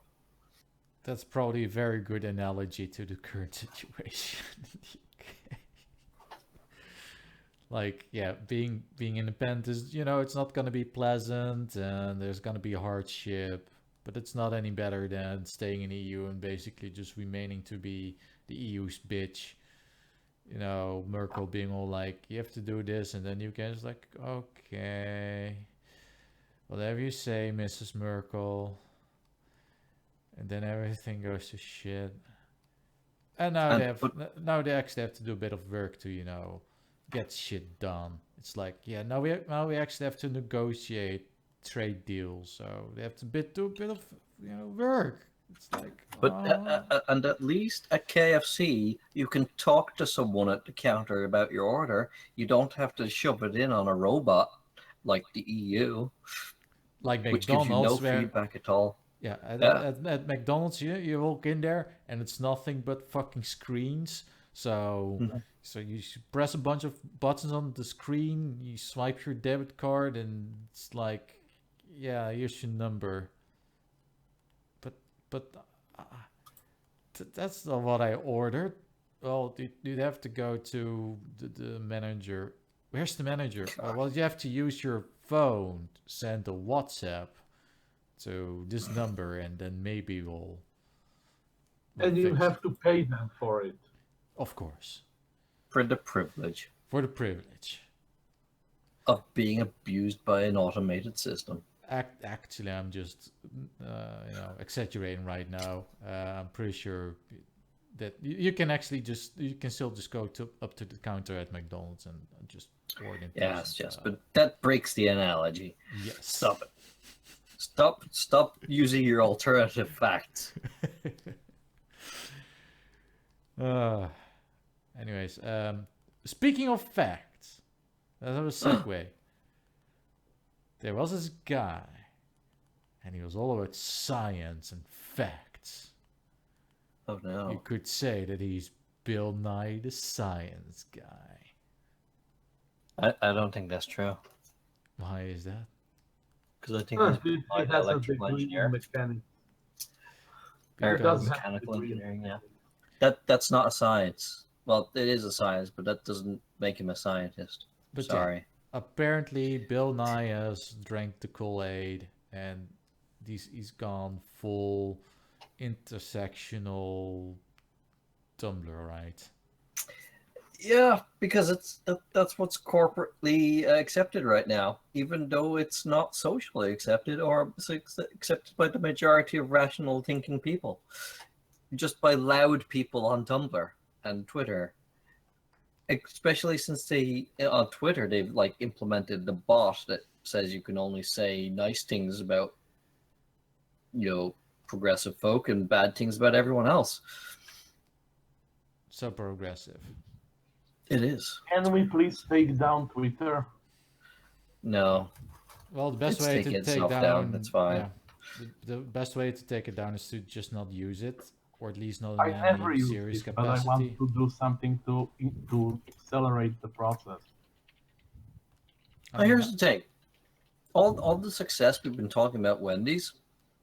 That's probably a very good analogy to the current situation in the UK. Like, yeah, being independent is, it's not going to be pleasant and there's going to be hardship, but it's not any better than staying in the EU and basically just remaining to be the EU's bitch. Merkel being all like, you have to do this, and then you guys like, okay, whatever you say, Mrs. Merkel. And then everything goes to shit. And now they actually have to do a bit of work to, get shit done. It's like, yeah, now we actually have to negotiate trade deals, so they have to do a bit of work. It's like, and at least at KFC, you can talk to someone at the counter about your order. You don't have to shove it in on a robot like the EU, like which gives you no McDonald's, feedback at all. Yeah, at McDonald's, you walk in there and it's nothing but fucking screens. So you press a bunch of buttons on the screen, you swipe your debit card, and it's like, yeah, here's your number. But that's not what I ordered. Well, you'd have to go to the manager. Where's the manager? Well, you have to use your phone to send a WhatsApp to this number, and then maybe we'll And you fix have it. to pay them for it. Of course. For the privilege For the privilege. of being abused by an automated system. Actually, I'm just exaggerating right now. I'm pretty sure that you can still just go up to the counter at McDonald's and just order. Yes, but that breaks the analogy. Yes. Stop it. Stop using your alternative facts. Anyways, speaking of facts, that was a segue. There was this guy, and he was all about science and facts. Oh no. You could say that he's Bill Nye the Science Guy. I don't think that's true. Why is that? Because I think He he's like has a electrical degree engineer. in mechanics. Or Because- mechanical engineering, yeah. That's not a science. Well, it is a science, but that doesn't make him a scientist. But Sorry. apparently, Bill Nye has drank the Kool-Aid, and he's gone full intersectional Tumblr, right? Yeah, because that's what's corporately accepted right now, even though it's not socially accepted or accepted by the majority of rational thinking people, just by loud people on Tumblr and Twitter. Especially since on Twitter they've like implemented the bot that says you can only say nice things about progressive folk and bad things about everyone else. So progressive. It is. Can we please take down Twitter? No. Well, the best It's way taking to take itself down, down, that's fine. Yeah, the best way to take it down is to just not use it, or at least not I in never any use serious it, but I want capacity. to do something to accelerate the process. I Now, mean, here's the thing. All the success we've been talking about Wendy's,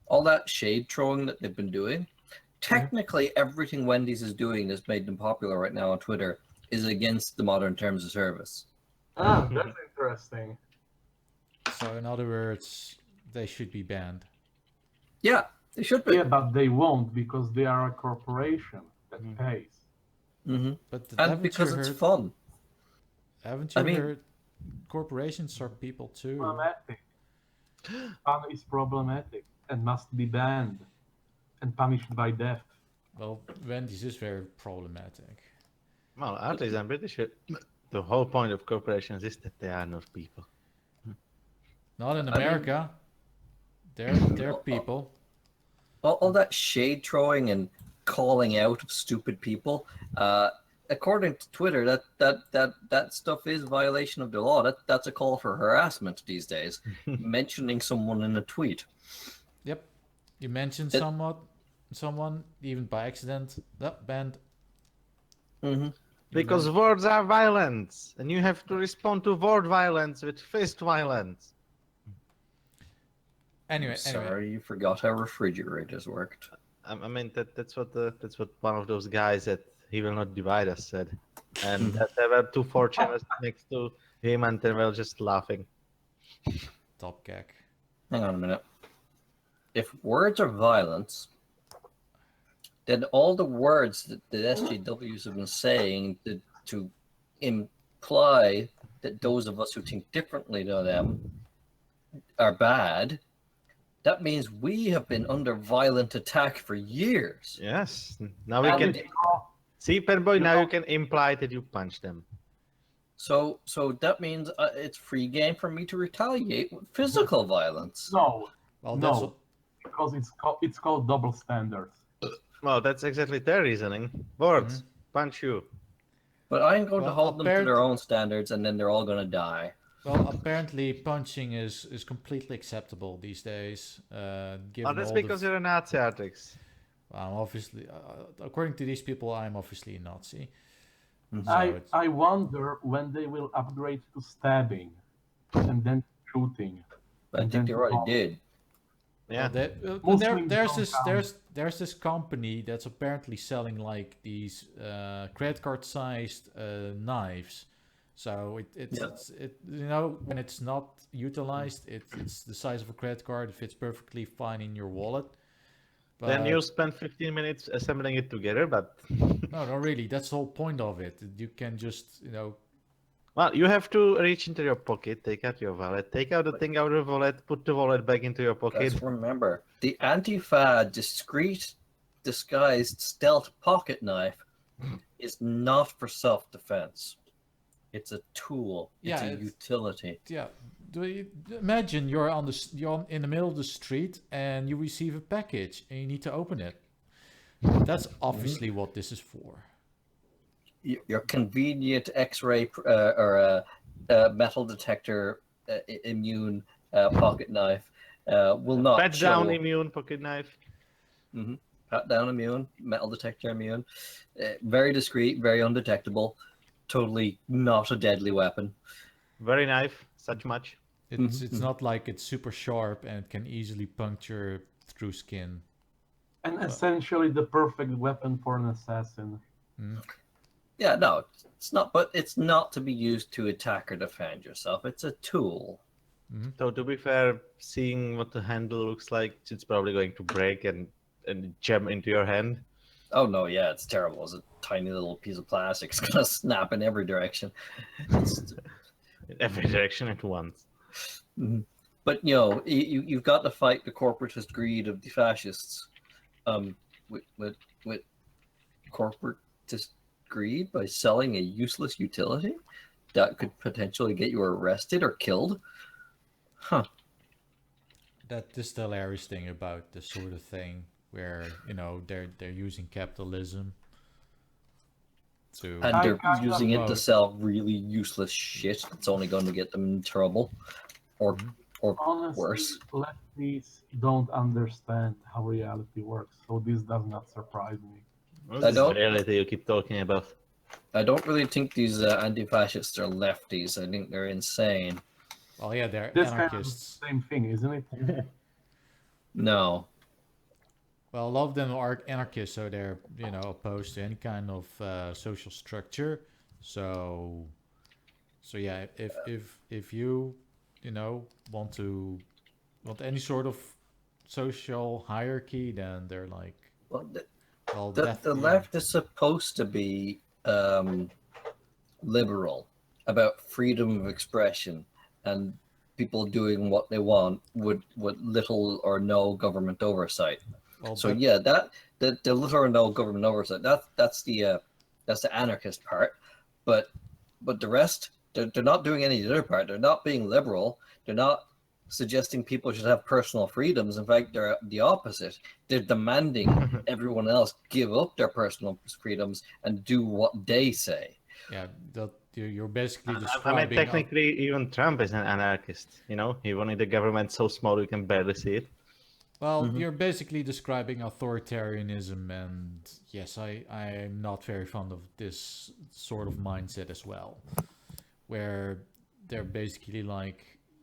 all that shade throwing that they've been doing, technically everything Wendy's is doing that's made them popular right now on Twitter is against the modern terms of service. Ah, that's interesting. so in other words, they should be banned. Yeah, they should be. Yeah, but they won't because they are a corporation that pays. Mm-hmm. But And haven't because you it's heard? fun. Haven't you I mean- heard? Corporations are people too. Problematic. Fun is problematic and must be banned and punished by death. Well, Wendy's is very problematic. Well, at least I'm pretty sure the whole point of corporations is that they are not people. Not in I mean- America. They're people. All that shade throwing and calling out of stupid people, according to Twitter, that stuff is violation of the law. That's a call for harassment these days. Mentioning someone in a tweet. Yep. You mentioned It- someone, even by accident, banned. Mm-hmm. Because words are violence, and you have to respond to word violence with fist violence. Anyway, Sorry, you forgot how refrigerators worked. I mean that's what one of those guys that He Will Not Divide Us said, and there were two 4chaners next to him, and they were just laughing. top gag. Hang on a minute. If words are violence, then all the words that the SJWs have been saying to imply that those of us who think differently to them are bad, that means we have been under violent attack for years. Yes. Now we And- can see, Panboy. Now you can imply that you punch them. So that means it's free game for me to retaliate with physical violence. No, Well, No. that's what, because it's called double standards. Well, that's exactly their reasoning. Words, punch you. But I'm going to Well, hold them to their apparent- own standards, and then they're all going to die. well, apparently punching is completely acceptable these days. Given Oh, that's all because the, you're a Nazi, Artrix. I'm obviously, according to these people, I'm obviously a Nazi. Mhm. So I it's- I wonder when they will upgrade to stabbing and then shooting. I And think then they already bomb. did. Yeah. Muslims there's don't count. there's this company that's apparently selling like these credit card sized knives. So it's when it's not utilized, it's the size of a credit card. It fits perfectly fine in your wallet. But Then you spend 15 minutes assembling it together, but no, really. That's the whole point of it. You can just well, you have to reach into your pocket, take out your wallet, take out the thing out of the wallet, put the wallet back into your pocket. Let's remember, the Antifa discreet, disguised stealth pocket knife is not for self-defense. It's a tool. It's Yeah, a it's- utility. yeah. Imagine you're in the middle of the street and you receive a package and you need to open it. That's obviously what this is for. Your convenient X-ray or metal detector immune pocket knife will not Pat show. down immune pocket knife. Pat down immune, metal detector immune. Very discreet, very undetectable. Totally not a deadly weapon. Very knife, such much. It's not like it's super sharp and it can easily puncture through skin. And essentially the perfect weapon for an assassin. Yeah, no, it's not. But it's not to be used to attack or defend yourself. It's a tool. So to be fair, seeing what the handle looks like, it's probably going to break and jam into your hand. Oh no, yeah, it's terrible. It's a tiny little piece of plastic. It's gonna snap in every direction. It's- In every direction at once. But you've got to fight the corporatist greed of the fascists. With corporatist greed by selling a useless utility that could potentially get you arrested or killed. Huh. That this hilarious thing about this sort of thing where they're using capitalism to And I they're kind of using it to promote. sell really useless shit that's only going to get them in trouble, or Mhm. or honestly, worse. lefties don't understand how reality works, so this does not surprise me. What's I this don't. reality you keep talking about? I don't really think these anti-fascists are lefties. I think they're insane. Well, yeah, they're This kind of anarchists. the same thing, isn't it? No. Well, a lot of them are anarchists, so they're opposed to any kind of social structure. So, yeah, if you want any sort of social hierarchy, then they're like, Well, well, the left is supposed to be liberal, about freedom of expression and people doing what they want with little or no government oversight. well, So that yeah, that the little or no government oversight, that's the anarchist part, but the rest, they're not doing any of the other part. They're not being liberal. They're not suggesting people should have personal freedoms. In fact, they're the opposite. They're demanding everyone else give up their personal freedoms and do what they say. yeah, that you're basically I mean, describing. technically, even Trump is an anarchist. He wanted the government so small you can barely see it. Well, Mhm. you're basically describing authoritarianism, and yes, I'm not very fond of this sort of mindset as well, where they're basically like,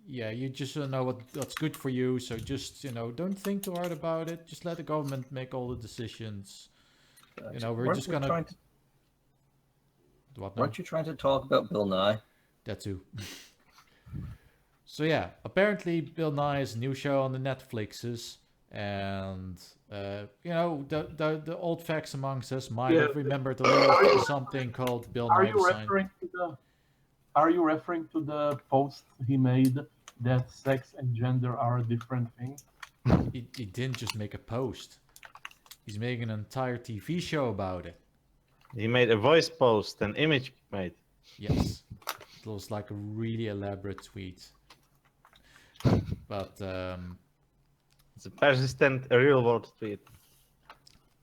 yeah, you just don't know what's good for you, so just don't think too hard about it. Just let the government make all the decisions. We're Weren't just we gonna trying to, what now? weren't you trying to talk about Bill Nye? That too. So yeah, apparently Bill Nye's new show on the Netflixes, and the old facts amongst us might Yeah. have remembered a little something called Bill Are Nye the you Science. referring to the Are you referring to the post he made that sex and gender are different things? He didn't just make a post; he's making an entire TV show about it. He made a voice post, an image made. Yes, it was like a really elaborate tweet, but It's a persistent, real world tweet.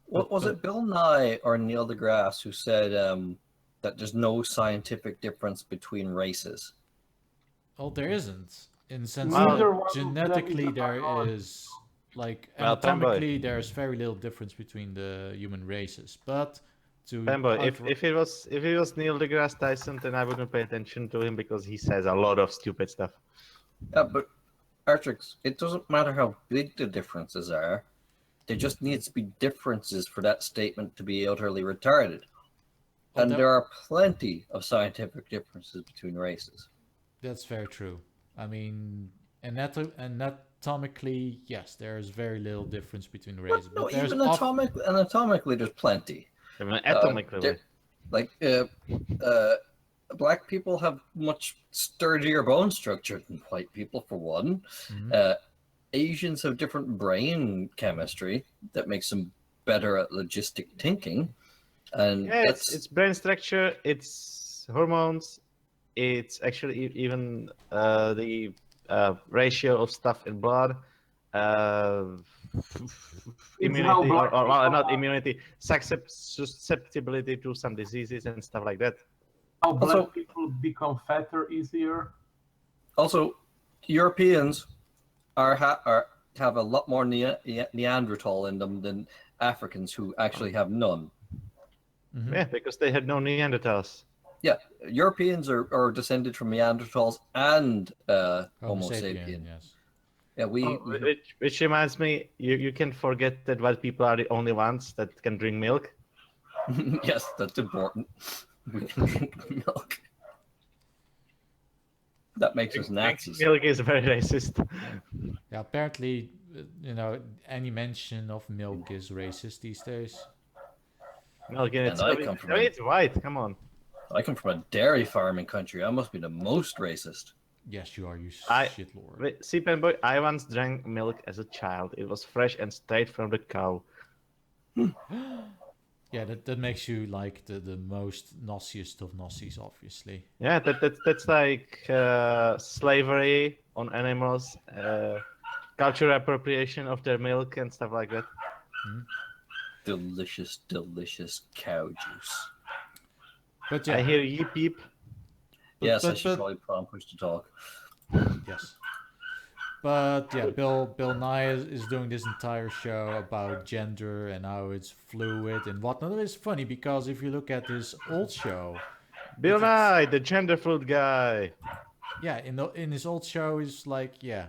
What was it, Bill Nye or Neil deGrasse who said that there's no scientific difference between races? well, there isn't. In the sense Neither that one of them genetically is a there minority. is, like, Well, Panboy. anatomically there's very little difference between the human races, but to Panboy, outright- if it was Neil deGrasse Tyson, then I wouldn't pay attention to him because he says a lot of stupid stuff. Yeah, but Artrix, it doesn't matter how big the differences are. There just needs to be differences for that statement to be utterly retarded. well, And there are plenty of scientific differences between races. that's very true. I mean, anatomically, yes, there is very little difference between races, No, but there's even anatomically, there's plenty. Even atomically. there- Like, black people have much sturdier bone structure than white people, for one. Mhm. Asians have different brain chemistry that makes them better at logistic thinking. And Yeah, that's it's brain structure, it's hormones, it's actually even the ratio of stuff in blood, immunity, black or well, people not are- immunity, susceptibility to some diseases and stuff like that. How black Also- people become fatter easier? also Europeans have a lot more Neanderthal in them than Africans, who actually have none. Mhm. Yeah, because they had no Neanderthals. Yeah, Europeans are descended from Neanderthals and Homo sapien. Yes. Yeah, we Which reminds me, you can forget that white people are the only ones that can drink milk. yes, that's important. We can drink milk. That makes us Drinking Nazis. milk is very racist. Yeah, apparently, any mention of milk is racist these days. Milk in And itself, I come from I mean, a- it's white. Come on. I come from a dairy farming country. I must be the most racist. Yes, you are, you I- shitlord. Wait, see, Panboy, I once drank milk as a child. It was fresh and straight from the cow. Yeah, that makes you like the most Naziest of Nazis, obviously. Yeah, that's like slavery on animals. cultural appropriation of their milk and stuff like that. Delicious, delicious cow juice. But I yeah, hear ye peep. Yes, I but- should but- probably prompt push to talk. yes. But yeah, Bill Nye is doing this entire show about gender and how it's fluid and whatnot. It's funny because if you look at his old show, Bill it's- Nye, the gender fluid guy. yeah, in his old show, he's like, yeah,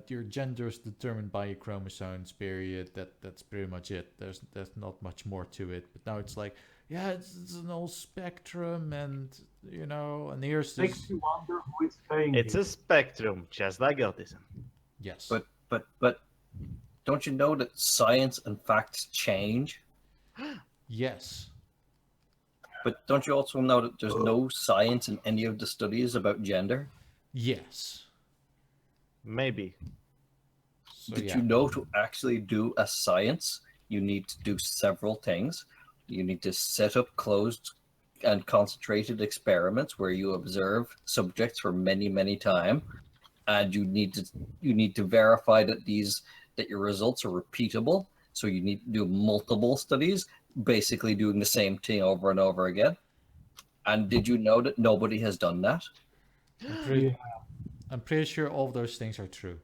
your gender is determined by your chromosomes. Period. That's pretty much it. There's not much more to it. But now it's like, yeah, it's an whole spectrum, and and here's Makes this. you wonder who is paying It's it. a spectrum, just like autism. Yes, But don't you know that science and facts change? yes, But don't you also know that there's no science in any of the studies about gender? yes. Maybe. So Did yeah, you know to actually do a science, you need to do several things? You need to set up closed and concentrated experiments where you observe subjects for many, many time, and you need to verify that your results are repeatable. So you need to do multiple studies, basically doing the same thing over and over again. And did you know that nobody has done that? I'm pretty sure all of those things are true.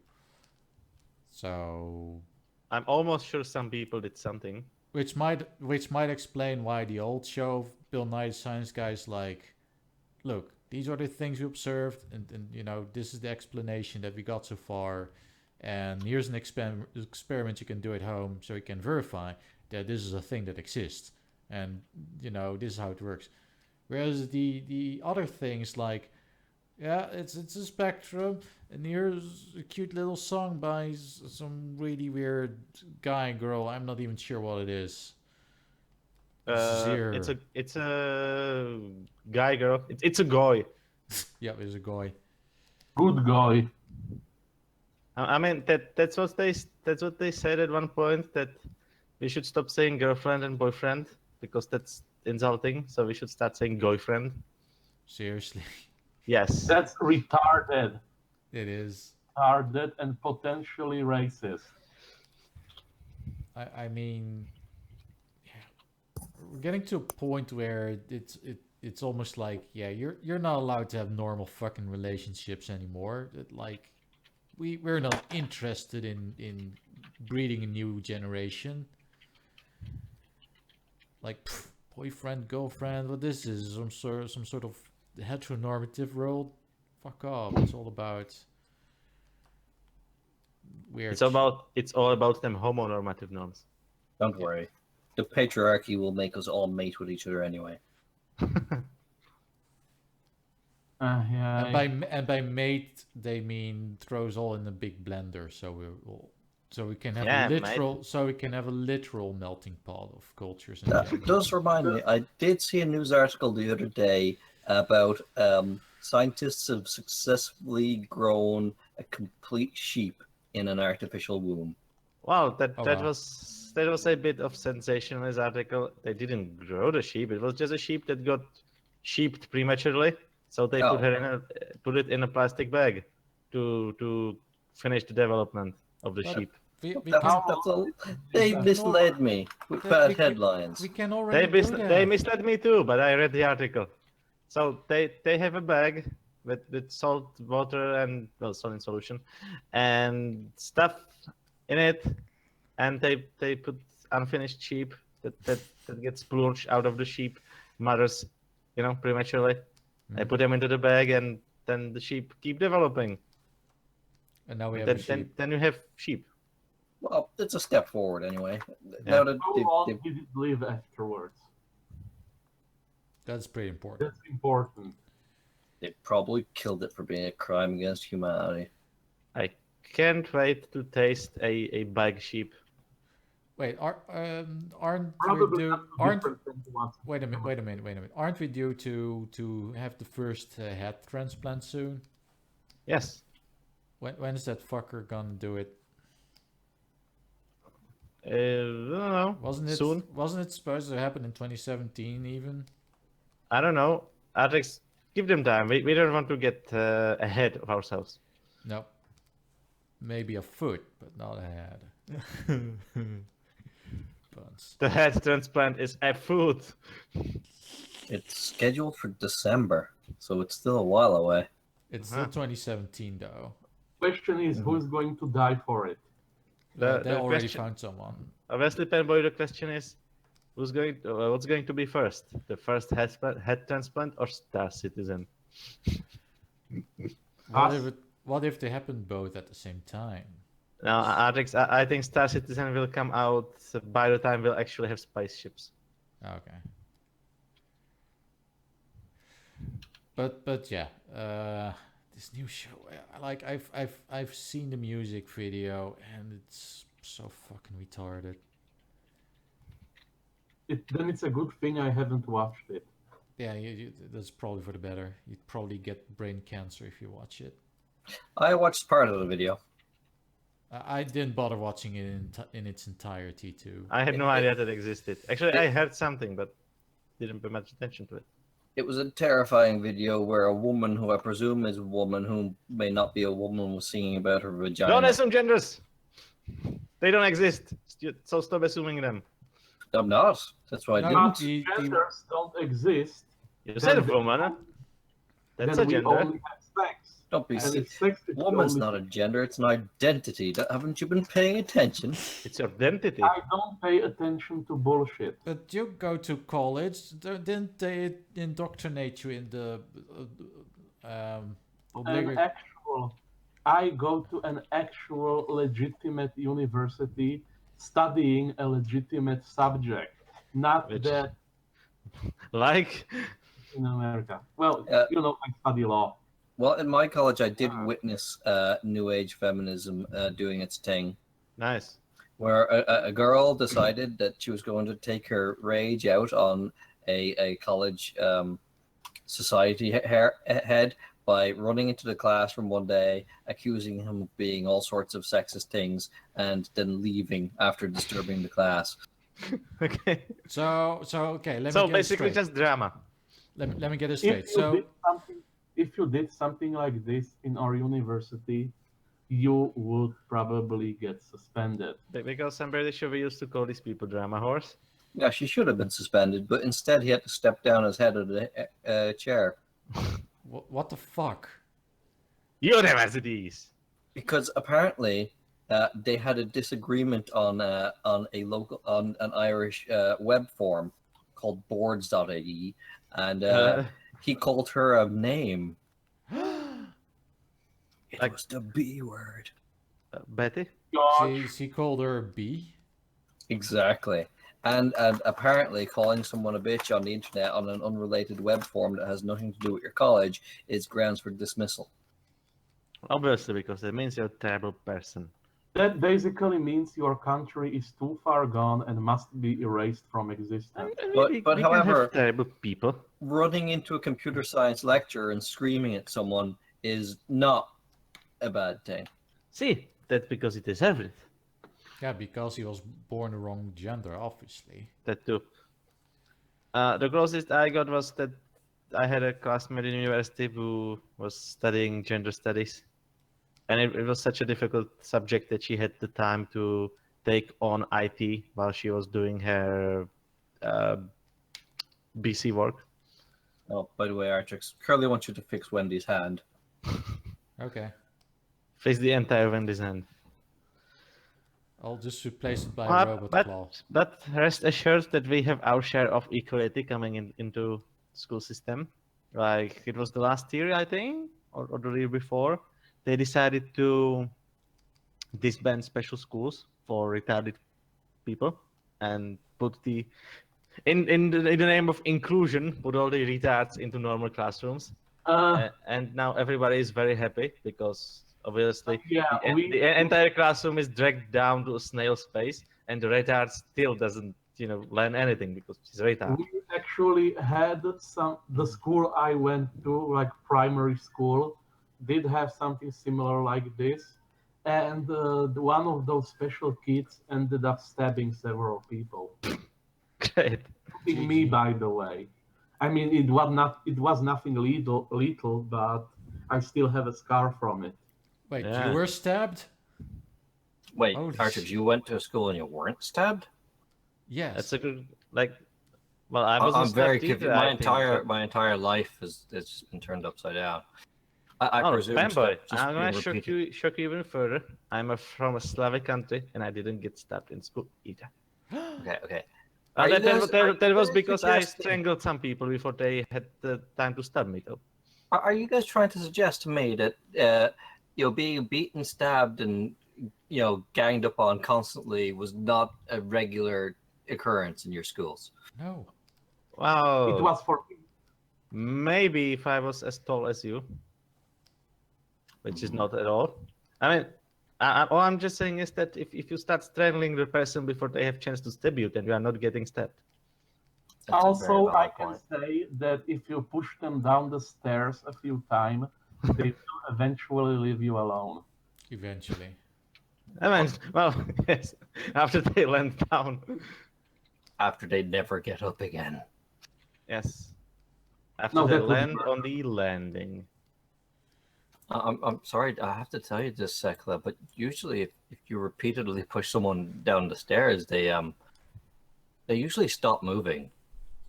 So, I'm almost sure some people did something. which might explain why the old show of Bill Nye the Science Guy is like, look, these are the things we observed, and this is the explanation that we got so far, and here's an experiment you can do at home so you can verify that this is a thing that exists, and this is how it works. Whereas the other things like, yeah, it's a spectrum, and here's a cute little song by some really weird guy and girl. I'm not even sure what it is. Zero. It's a guy, girl. It's a guy. Yeah, it's a guy. Good guy. I mean that's what they said at one point, that we should stop saying girlfriend and boyfriend because that's insulting. So we should start saying boyfriend. Seriously, Yes. That's retarded. it is. Retarded and potentially racist. I mean, yeah, we're getting to a point where it's almost like, yeah, you're not allowed to have normal fucking relationships anymore. Like, we're not interested in breeding a new generation. Like, boyfriend, girlfriend, what this is, some sort of heteronormative world. Fuck off. It's all about weird. It's all about them homonormative norms. Don't worry. The patriarchy will make us all mate with each other anyway. Yeah. And by mate they mean throws all in a big blender, so we can have Yeah, a literal melting pot of cultures. And That genders. does remind me, I did see a news article the other day about scientists have successfully grown a complete sheep in an artificial womb. Wow, that wow. was a bit of sensation in this article. They didn't grow the sheep. It was just a sheep that got sheeped prematurely. So they put it in a plastic bag to finish the development of the sheep. They misled me with bad headlines. We can already do that. They misled me too, but I read the article. So they have a bag with salt water and salt in solution and stuff in it, and they put unfinished sheep that gets splurged out of the sheep mothers, prematurely. They put them into the bag, and then the sheep keep developing. And now we have a sheep. Then you have sheep. Well, it's a step forward anyway. Yeah. Now that How long did it live afterwards? That's pretty important. That's important. they probably killed it for being a crime against humanity. I can't wait to taste a bag sheep. Wait, aren't Probably we not due? too Aren't different than the ones- wait a minute. Aren't we due to have the first head transplant soon? Yes. When is that fucker gonna do it? I don't know. Soon? Wasn't it supposed to happen in 2017 even? I don't know. Artrix, give them time. We don't want to get ahead of ourselves. No. maybe a foot, but not a head. Buns. The head transplant is a foot. It's scheduled for December, so it's still a while away. It's still 2017 though. Question is, who's going to die for it? They already question- found someone. Obviously, Panboy, the question is, what's going to be first? The first head transplant or Star Citizen? What if they happen both at the same time? Now, Artrix, I think Star Citizen will come out by the time we'll actually have spaceships. Okay. But yeah, this new show, like I've seen the music video and it's so fucking retarded. Then it's a good thing I haven't watched it. Yeah, that's probably for the better. You'd probably get brain cancer if you watch it. I watched part of the video. I didn't bother watching it in its entirety too. I had no idea that existed. Actually, I heard something, but didn't pay much attention to it. It was a terrifying video where a woman, who I presume is a woman who may not be a woman, was singing about her vagina. Don't assume genders! They don't exist, so stop assuming them. I'm not. That's why I No, didn't. Genders don't exist. You said a woman, huh? That's then a we gender. only have sex. Don't be And silly. it's sex is the Woman's only not a gender, it's an identity. Haven't you been paying attention? It's your identity. I don't pay attention to bullshit. But you go to college, didn't they indoctrinate you in the I go to an actual legitimate university studying a legitimate subject, not Which- that Like, in America. Well, I study law. Well, in my college, I did witness New Age feminism doing its thing, nice. where a girl decided that she was going to take her rage out on a college society head by running into the classroom one day, accusing him of being all sorts of sexist things, and then leaving after disturbing the class. Okay. So okay, let me So get basically it straight. just drama. Let me get it straight. If you did something like this in our university, you would probably get suspended. Because I'm pretty sure we used to call these people drama horse. Yeah, she should have been suspended, but instead he had to step down as head of the chair. What the fuck? Universities! Because apparently they had a disagreement on an Irish web form called boards.ie, and he called her a name. It was the B word. Betty? She called her a B? Exactly. And apparently calling someone a bitch on the internet on an unrelated web form that has nothing to do with your college is grounds for dismissal. Obviously, because it means you're a terrible person. That basically means your country is too far gone and must be erased from existence. But We can however, have terrible people. running into a computer science lecture and screaming at someone is not a bad thing. See, that's because he deserved it. Yeah, because he was born the wrong gender, obviously. That too. The closest I got was that I had a classmate in university who was studying gender studies. And it was such a difficult subject that she had the time to take on IT while she was doing her BC work. Oh, by the way, Artrix, Curly wants you to fix Wendy's hand. Okay. Face the entire Wendy's hand. I'll just replace it by a robot claw. But rest assured that we have our share of equality coming into school system. Like, it was the last year, I think, or the year before. They decided to disband special schools for retarded people and put the in the name of inclusion, put all the retards into normal classrooms. And now everybody is very happy because obviously the entire classroom is dragged down to a snail's pace, and the retard still doesn't learn anything because he's a retard. We actually had the school I went to, like primary school, did have something similar like this, and one of those special kids ended up stabbing several people. Great. Including me, by the way. I mean, it was nothing lethal, but I still have a scar from it. Wait, Yeah. you were stabbed? Wait, Holy Artrix, you went to school and you weren't stabbed? Yes. That's a good Well, I I- wasn't I'm very stabbed confused. either, I think, but- My entire life has it's been turned upside down. I Oh, presume Panboy, stuff just I'm gonna being repeated. shock you even further. From a Slavic country, and I didn't get stabbed in school either. Okay. Are you That was guys because I suggesting- strangled some people before they had the time to stab me, though. Are you guys trying to suggest to me that being beaten, stabbed, and ganged up on constantly was not a regular occurrence in your schools? No. Wow. It was for me. Maybe if I was as tall as you, which is not at all. I mean, all I'm just saying is that if you start strangling the person before they have chance to stab you, then you are not getting stabbed. That's a Also, very I valid can point. say that if you push them down the stairs a few times, they will eventually leave you alone. Eventually. I mean, well, yes, after they land down. After they never get up again. Yes. After No, they that would be land murder. on the landing. I'm sorry, I have to tell you this, Sekele, but usually if you repeatedly push someone down the stairs, they usually stop moving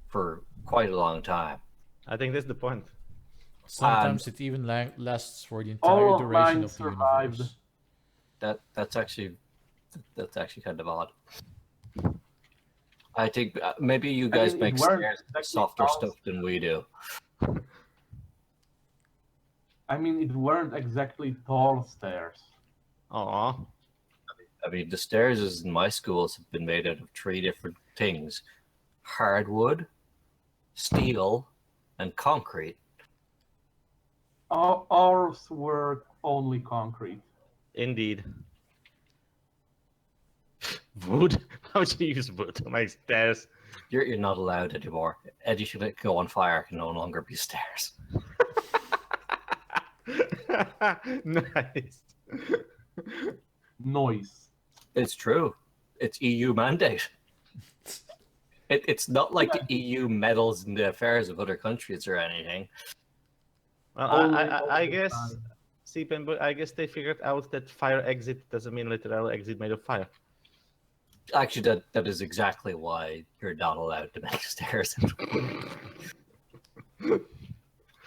for quite a long time. I think that's the point. Sometimes it even lasts for the entire All of duration mine of the survived. universe. That's actually kind of odd. I think maybe you guys it make weren't stairs exactly softer tall stuff than we do. I mean, it weren't exactly tall stairs. Aw. I mean, the stairs in my schools have been made out of 3 different things: hardwood, steel, and concrete. Ours were only concrete. Indeed. Wood? How would you use wood to make stairs? You're not allowed anymore. Eddie should go on fire. Can no longer be stairs. Nice. Noise. It's true. It's EU mandate. It's not like the EU meddles in the affairs of other countries or anything. Well, Only I all the guess, time. see, Panboy, I guess they figured out that fire exit doesn't mean literal exit made of fire. Actually, that is exactly why you're not allowed to make stairs.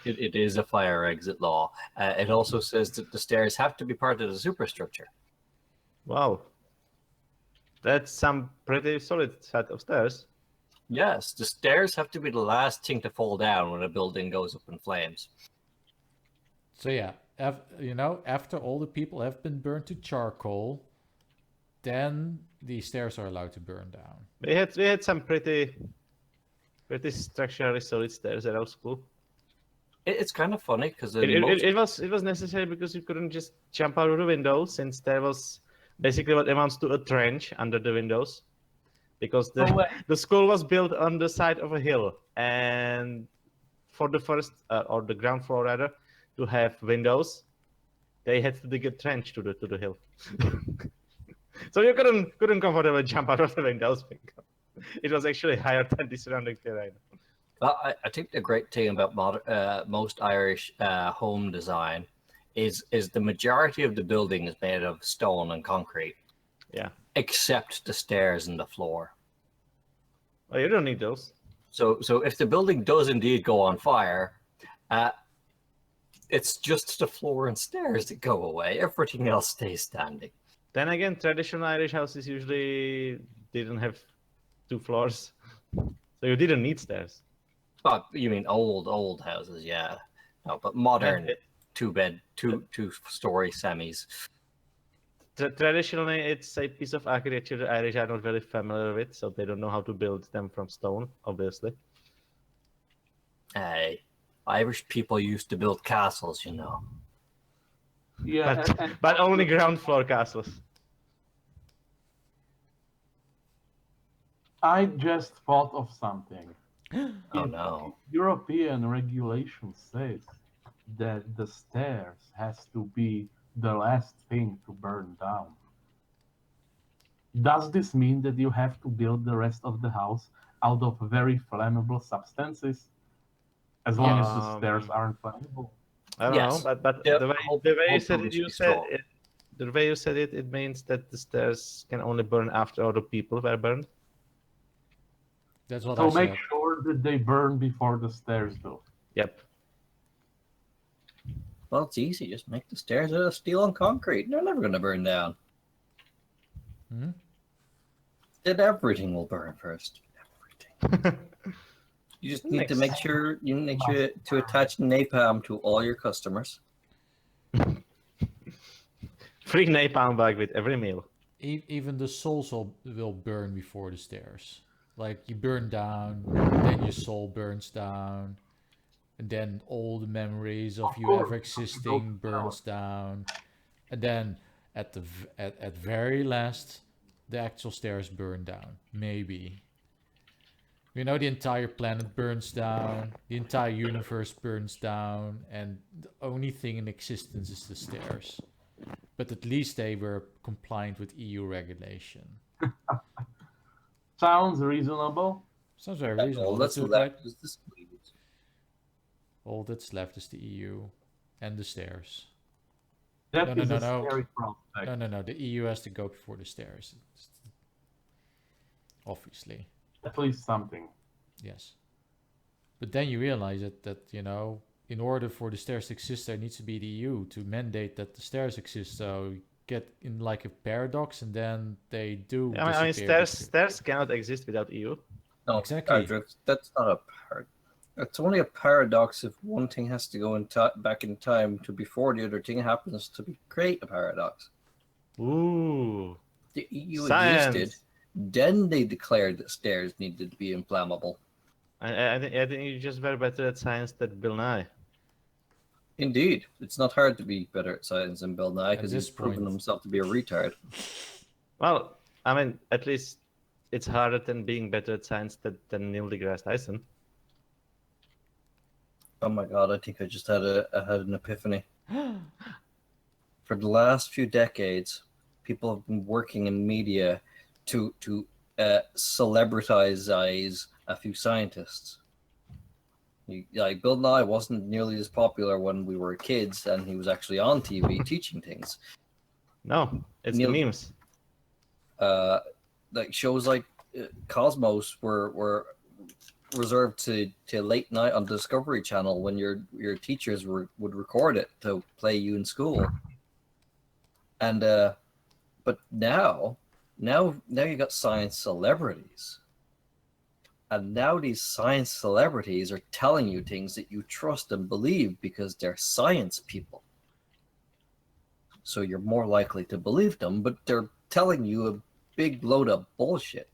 It is a fire exit law. It also says that the stairs have to be part of the superstructure. Wow. That's some pretty solid set of stairs. Yes, the stairs have to be the last thing to fall down when a building goes up in flames. So yeah, after all the people have been burned to charcoal, then the stairs are allowed to burn down. We had some pretty structurally solid stairs at our school. It's kind of funny because It was necessary because you couldn't just jump out of the window, since there was basically what amounts to a trench under the windows, because the school was built on the side of a hill, and for the first or the ground floor rather to have windows, they had to dig a trench to the hill. So you couldn't comfortably jump out of the windows because it was actually higher than the surrounding terrain. I think the great thing about most Irish home design is the majority of the building is made of stone and concrete. Yeah. Except the stairs and the floor. Well, you don't need those. So if the building does indeed go on fire, it's just the floor and stairs that go away. Everything else stays standing. Then again, traditional Irish houses usually didn't have 2 floors, so you didn't need stairs. Oh, you mean old houses? Yeah. No, but modern 2-story semis. Traditionally, it's a piece of architecture the Irish are not very familiar with, so they don't know how to build them from stone, obviously. Hey, Irish people used to build castles, you know. Yeah, But only ground floor castles. I just thought of something. Oh no. European regulation says that the stairs has to be the last thing to burn down. Does this mean that you have to build the rest of the house out of very flammable substances? As long as the stairs aren't flammable? I don't Yes. know, but Yeah, the way hope- you hope said it, police you be said strong. the way you said it, it means that the stairs can only burn after other people were burned. That's what So I make said. sure that they burn before the stairs do. Yep. Well, it's easy. Just make the stairs out of steel and concrete. They're never going to burn down. Hmm? Then everything will burn first. Everything. You just need to make sure to attach napalm to all your customers. Free napalm bag with every meal. Even the souls will burn before the stairs. Like you burn down, then your soul burns down, and then all the memories of you ever existing burns down, and then at very last, the actual stairs burn down. Maybe. You know, the entire planet burns down, the entire universe burns down, and the only thing in existence is the stairs. But at least they were compliant with EU regulation. Sounds reasonable. Sounds very All reasonable. that's Let's do it right. left is the squeeze. All that's left is the EU and the stairs. That No, is no, a no. scary prospect. No. The EU has to go before the stairs. Obviously. At least something. Yes. But then you realize that you know, in order for the stairs to exist, there needs to be the EU to mandate that the stairs exist. So you get in like a paradox, and then they do. I mean, disappear stairs cannot exist without EU. No, Exactly. Artrix, that's not a paradox. It's only a paradox if one thing has to go back in time to before the other thing happens to create a paradox. Ooh. The EU Science. existed, then they declared that stairs needed to be inflammable. I think you're just very better at science than Bill Nye. Indeed, it's not hard to be better at science than Bill Nye At because this he's proven point. himself to be a retard. Well, I mean, at least it's harder than being better at science than Neil deGrasse Tyson. Oh my god, I think I just had an epiphany. For the last few decades, people have been working in media to celebritize a few scientists. Like Bill Nye wasn't nearly as popular when we were kids, and he was actually on TV teaching things. No, it's Neil- the memes. Like shows like Cosmos were reserved to late night on Discovery Channel when your teachers would record it to play you in school. And but now you got science celebrities. And now these science celebrities are telling you things that you trust and believe because they're science people. So you're more likely to believe them, but they're telling you a big load of bullshit.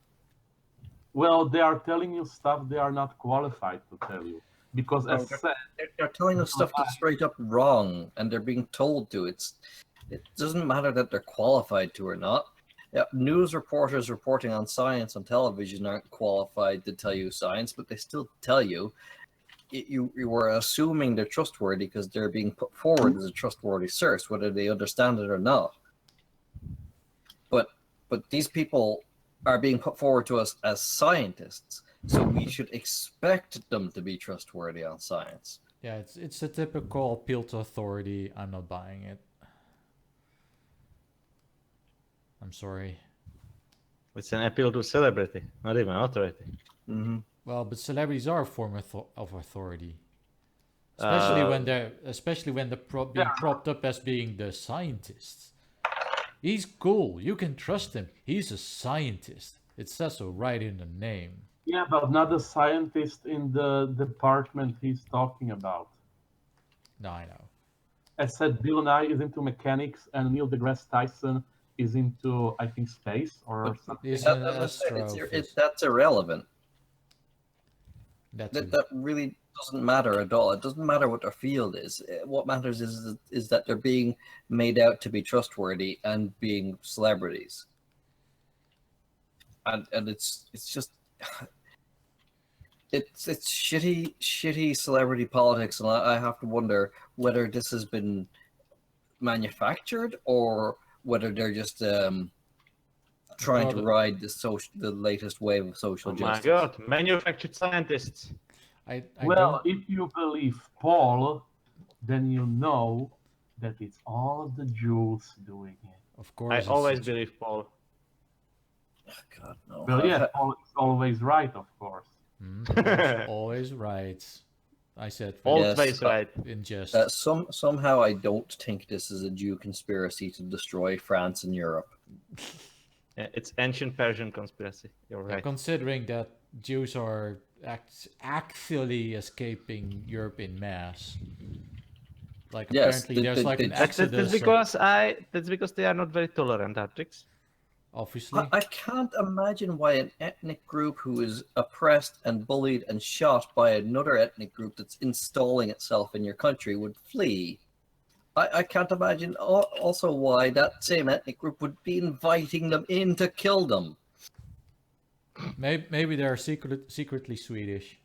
Well, they are telling you stuff they are not qualified to tell you. Because as said, They're telling us stuff that's straight up wrong, and they're being told to. It doesn't matter that they're qualified to or not. Yeah, news reporters reporting on science on television aren't qualified to tell you science, but they still tell you. You are assuming they're trustworthy because they're being put forward as a trustworthy source, whether they understand it or not. But these people are being put forward to us as scientists, so we should expect them to be trustworthy on science. Yeah, it's a typical appeal to authority. I'm not buying it. I'm sorry. It's an appeal to celebrity, not even authority. Mm-hmm. Well, but celebrities are a form of authority, especially when they're being propped up as being the scientists. He's cool. You can trust him. He's a scientist. It says so right in the name. yeah, but not the scientist in the department he's talking about. No, I know. As said, Bill Nye is into mechanics, and Neil deGrasse Tyson is into, I think, space or something. He's an astrophysicist. That's irrelevant. That's That really doesn't matter at all. It doesn't matter what their field is. What matters is that they're being made out to be trustworthy and being celebrities. And it's just it's shitty celebrity politics, and I have to wonder whether this has been manufactured or whether they're just trying to ride the latest wave of social Oh justice. my god, manufactured scientists. I Well, don't. if you believe Paul, then you know that it's all the Jews doing it. Of course, I it's always such- believe Paul. God no. Well, yeah, Paul is always right, of course. always right. I said Always Yes, right. in jest. Somehow I don't think this is a Jew conspiracy to destroy France and Europe. Yeah, it's ancient Persian conspiracy. You're right. Considering that Jews are actually escaping Europe in mass. Like Yes, apparently there's like an That's exodus. that's because they are not very tolerant, Artrix. Obviously. I can't imagine why an ethnic group who is oppressed and bullied and shot by another ethnic group that's installing itself in your country would flee. I can't imagine also why that same ethnic group would be inviting them in to kill them. Maybe they're secretly Swedish.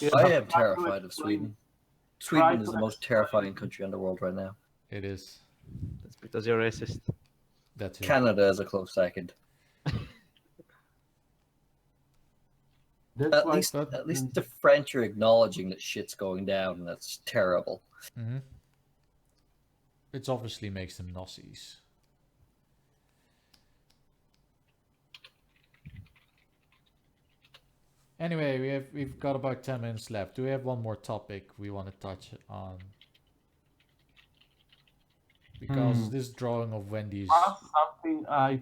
Yeah, I but am try to terrified of explain- Sweden. try Sweden to is the most explain- terrifying country in the world right now. It is. That's because you're racist. That's it. Canada is a close second. That's At why least the French are acknowledging that shit's going down, and that's terrible. Mm-hmm. It obviously makes them Nazis. Anyway, we've got about 10 minutes left. Do we have one more topic we want to touch on? Because this drawing of Wendy's. something I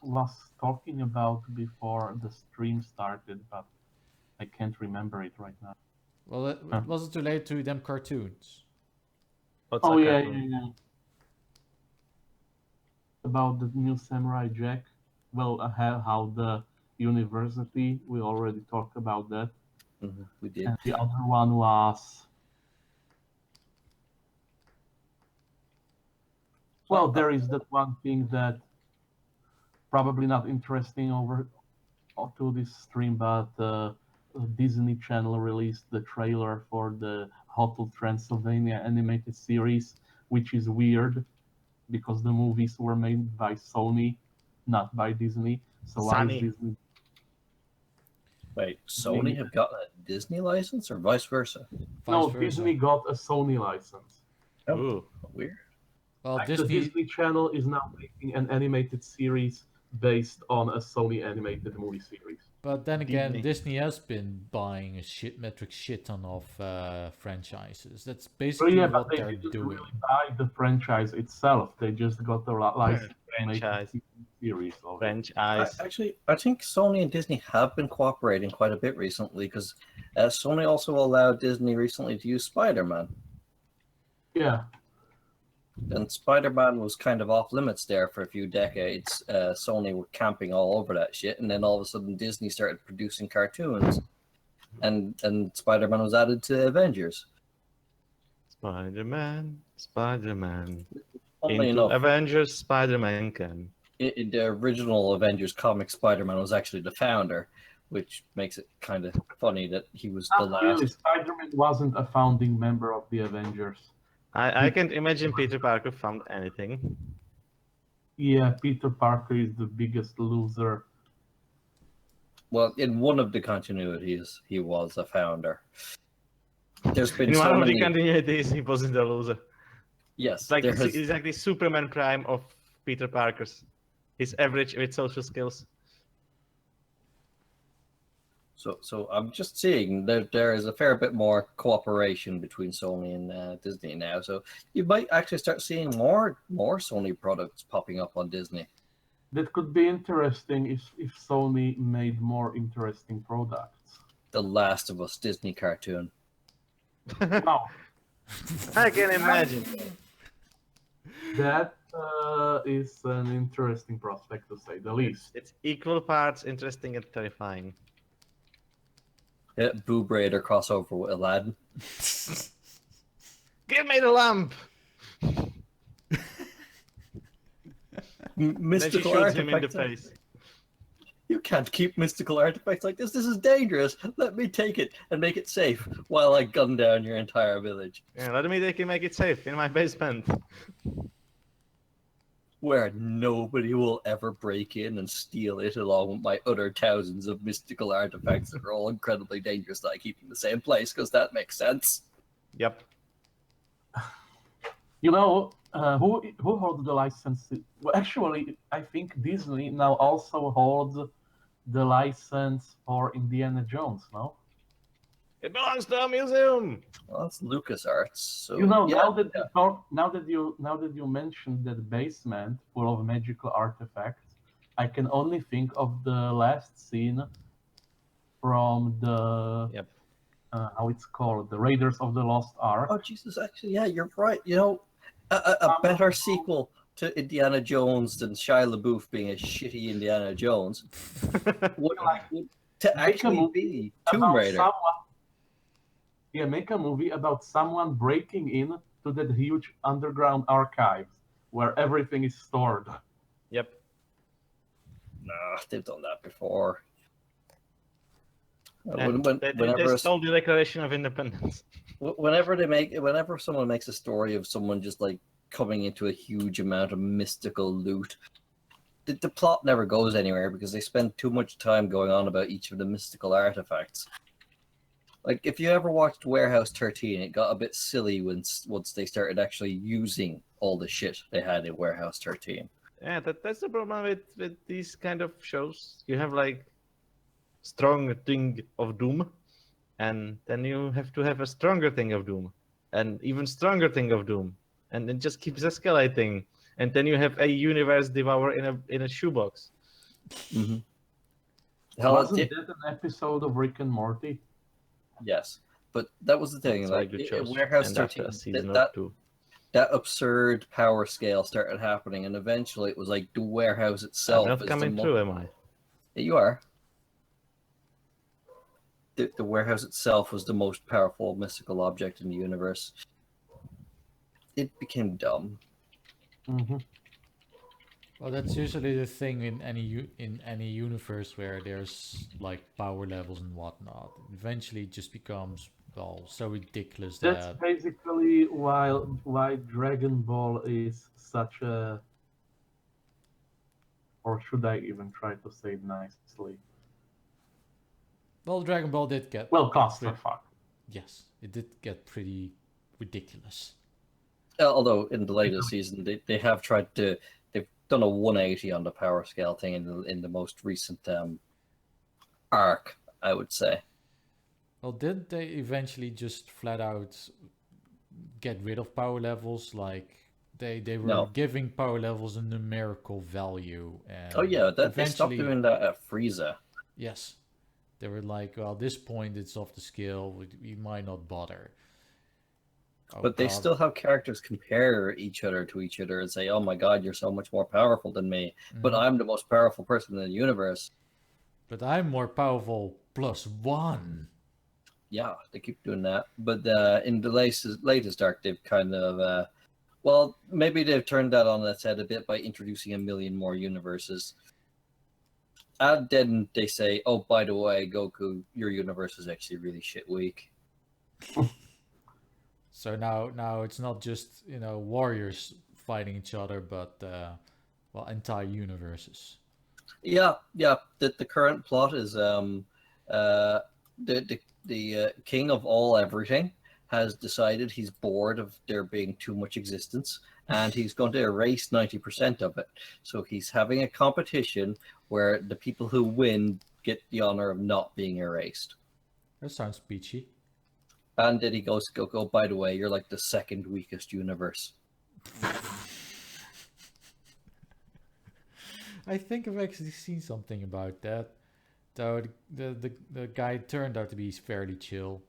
was talking about before the stream started, but I can't remember it right now. Well, it wasn't related to them cartoons. What's Oh a yeah, cartoon? yeah. About the new Samurai Jack. Well, how the university, we already talked about that. We did. And the other one was... Well, there is that one thing that probably not interesting over to this stream, but Disney Channel released the trailer for the Hotel Transylvania animated series, which is weird because the movies were made by Sony, not by Disney. So why Sony. is Disney? Wait, Sony have gotten a Disney license or vice versa? No, Vice versa. Disney got a Sony license. Ooh. Weird. Well, Like Disney. the Disney Channel is now making an animated series based on a Sony animated movie series. But then again, Disney. Disney has been buying a metric shit ton of franchises. That's So basically yeah, what but they they're didn't doing. really buy the franchise itself. They just got the license to make a Franchise. series of it. French eyes. Actually, I think Sony and Disney have been cooperating quite a bit recently because Sony also allowed Disney recently to use Spider-Man. Yeah, And Spider-Man was kind of off limits there for a few decades. Sony were camping all over that shit, and then all of a sudden Disney started producing cartoons, and Spider-Man was added to Avengers. Spider-Man, Spider-Man. Funnily Into enough, Avengers, Spider-Man can. in the original Avengers comic, Spider-Man was actually the founder, which makes it kind of funny that he was the not really. last. Spider-Man wasn't a founding member of the Avengers. I can't imagine Peter Parker found anything. Yeah, Peter Parker is the biggest loser. Well, in one of the continuities, he was a founder. There's been In so one of the many. continuities, he wasn't a loser. Yes, It's like there has- it's like the Superman prime of Peter Parker's. He's average with social skills. So I'm just seeing that there is a fair bit more cooperation between Sony and Disney now. So you might actually start seeing more Sony products popping up on Disney. That could be interesting if Sony made more interesting products. The Last of Us Disney cartoon. Wow, I can imagine. that is an interesting prospect to say the least. It's equal parts interesting and terrifying. Boob Raider crossover with Aladdin. Give me the lamp! Then she Mystical shoots him in the artifacts. face. You can't keep mystical artifacts like this. This is dangerous. Let me take it and make it safe while I gun down your entire village. Yeah, let me make it safe in my basement. where nobody will ever break in and steal it, along with my other thousands of mystical artifacts that are all incredibly dangerous that I keep in the same place, because that makes sense. Yep. You know, who holds the license? Well, actually, I think Disney now also holds the license for Indiana Jones. No, It belongs to a museum. Well, that's LucasArts. So you know, yeah, now that you mentioned that basement full of magical artifacts, I can only think of the last scene from the Yep. how it's called, the Raiders of the Lost Ark. Oh Jesus! Actually, yeah, you're right. You know, a better sequel to Indiana Jones than Shia LaBeouf being a shitty Indiana Jones would to actually be Tomb About Raider. Make a movie about someone breaking in to that huge underground archives where everything is stored. Yep. Nah, they've done that before. And they Whenever stole the Declaration of Independence. whenever someone makes a story of someone just like coming into a huge amount of mystical loot, the plot never goes anywhere because they spend too much time going on about each of the mystical artifacts. Like, if you ever watched Warehouse 13, it got a bit silly once they started actually using all the shit they had in Warehouse 13. Yeah, that's the problem with these kind of shows. You have like strong thing of doom, and then you have to have a stronger thing of doom, and even stronger thing of doom, and it just keeps escalating. And then you have a universe devour in a shoebox. Mm-hmm. Wasn't that an episode of Rick and Morty? Yes, but that was the thing. That's like why you chose. Warehouse And 13, after a season that, or two. that absurd power scale started happening, and eventually it was like the warehouse itself. I'm not coming through, am I? You are. The warehouse itself was the most powerful mystical object in the universe. It became dumb. Mm-hmm. Well, that's usually the thing in any universe where there's like power levels and whatnot. Eventually, it just becomes so ridiculous That's that basically why Dragon Ball is such a, or should I even try to say it nicely? Dragon Ball did get clusterfuck. Yes, it did get pretty ridiculous. Although in the latest season, they have tried to. They've done a 180 on the power scale thing in the most recent arc, I would say. Well, didn't they eventually just flat out get rid of power levels? Like they were giving power levels a numerical value. And oh yeah, they stopped doing that at Frieza. Yes, they were like, well, at this point it's off the scale. We might not bother. But they still have characters compare each other to each other and say, "Oh my God, you're so much more powerful than me." But I'm the most powerful person in the universe. But I'm more powerful +1. Yeah, they keep doing that. But in the latest arc, they've kind of, well, maybe they've turned that on its head a bit by introducing a million more universes. And then they say, "Oh, by the way, Goku, your universe is actually really shit weak." So now it's not just warriors fighting each other, but entire universes. Yeah. The current plot is the king of all everything has decided he's bored of there being too much existence, and he's going to erase 90% of it. So he's having a competition where the people who win get the honor of not being erased. That sounds peachy. And then he goes to Goku, by the way, you're like the second weakest universe. I think I've actually seen something about that. Though the guy turned out to be fairly chill.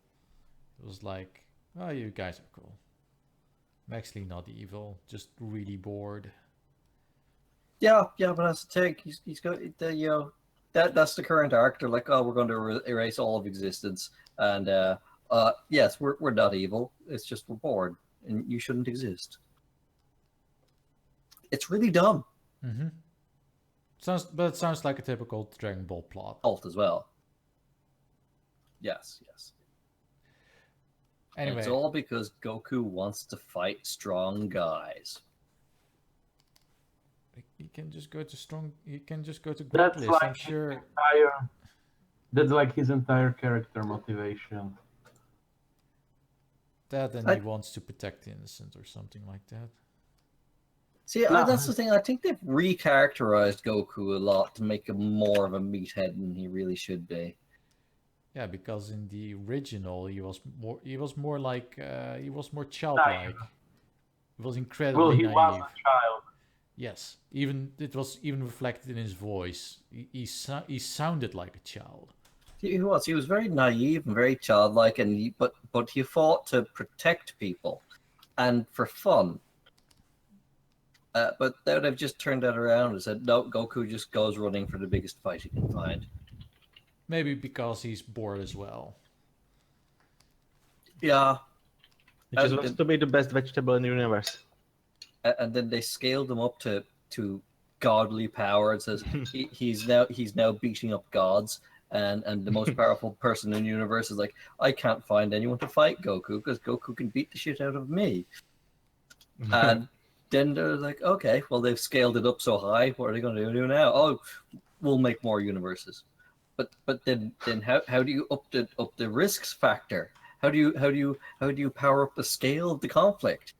It was like, oh, you guys are cool. I'm actually not evil, just really bored. Yeah, but that's the thing. He's got that's the current arc. They're like, oh, we're going to erase all of existence, and yes, we're not evil. It's just we're bored, and you shouldn't exist. It's really dumb. Mm-hmm. It sounds like a typical Dragon Ball plot. Alt as well. Yes. Anyway, and it's all because Goku wants to fight strong guys. He can just go to strong. He can just go to That's Great List. like I'm sure. That's like his entire character motivation. That and he wants to protect the innocent or something like that. See, No. that's the thing. I think they've recharacterized Goku a lot to make him more of a meathead than he really should be. Yeah, because in the original he was more. He was more like. He was more childlike. He was incredibly Well, he naive. was a child. Yes, it was even reflected in his voice. He sounded like a child. He was. He was very naive and very childlike, and but he fought to protect people, and for fun. But now they've just turned that around and said, no, Goku just goes running for the biggest fight he can find. Maybe because he's bored as well. Yeah. He just wants to be the best vegetable in the universe. And then they scaled him up to godly power. It says he's now beating up gods, and the most powerful person in the universe is like, I can't find anyone to fight Goku because Goku can beat the shit out of me. And then they're like, okay, well they've scaled it up so high. What are they going to do now? Oh, we'll make more universes. But then how do you up the risks factor? How do you power up the scale of the conflict?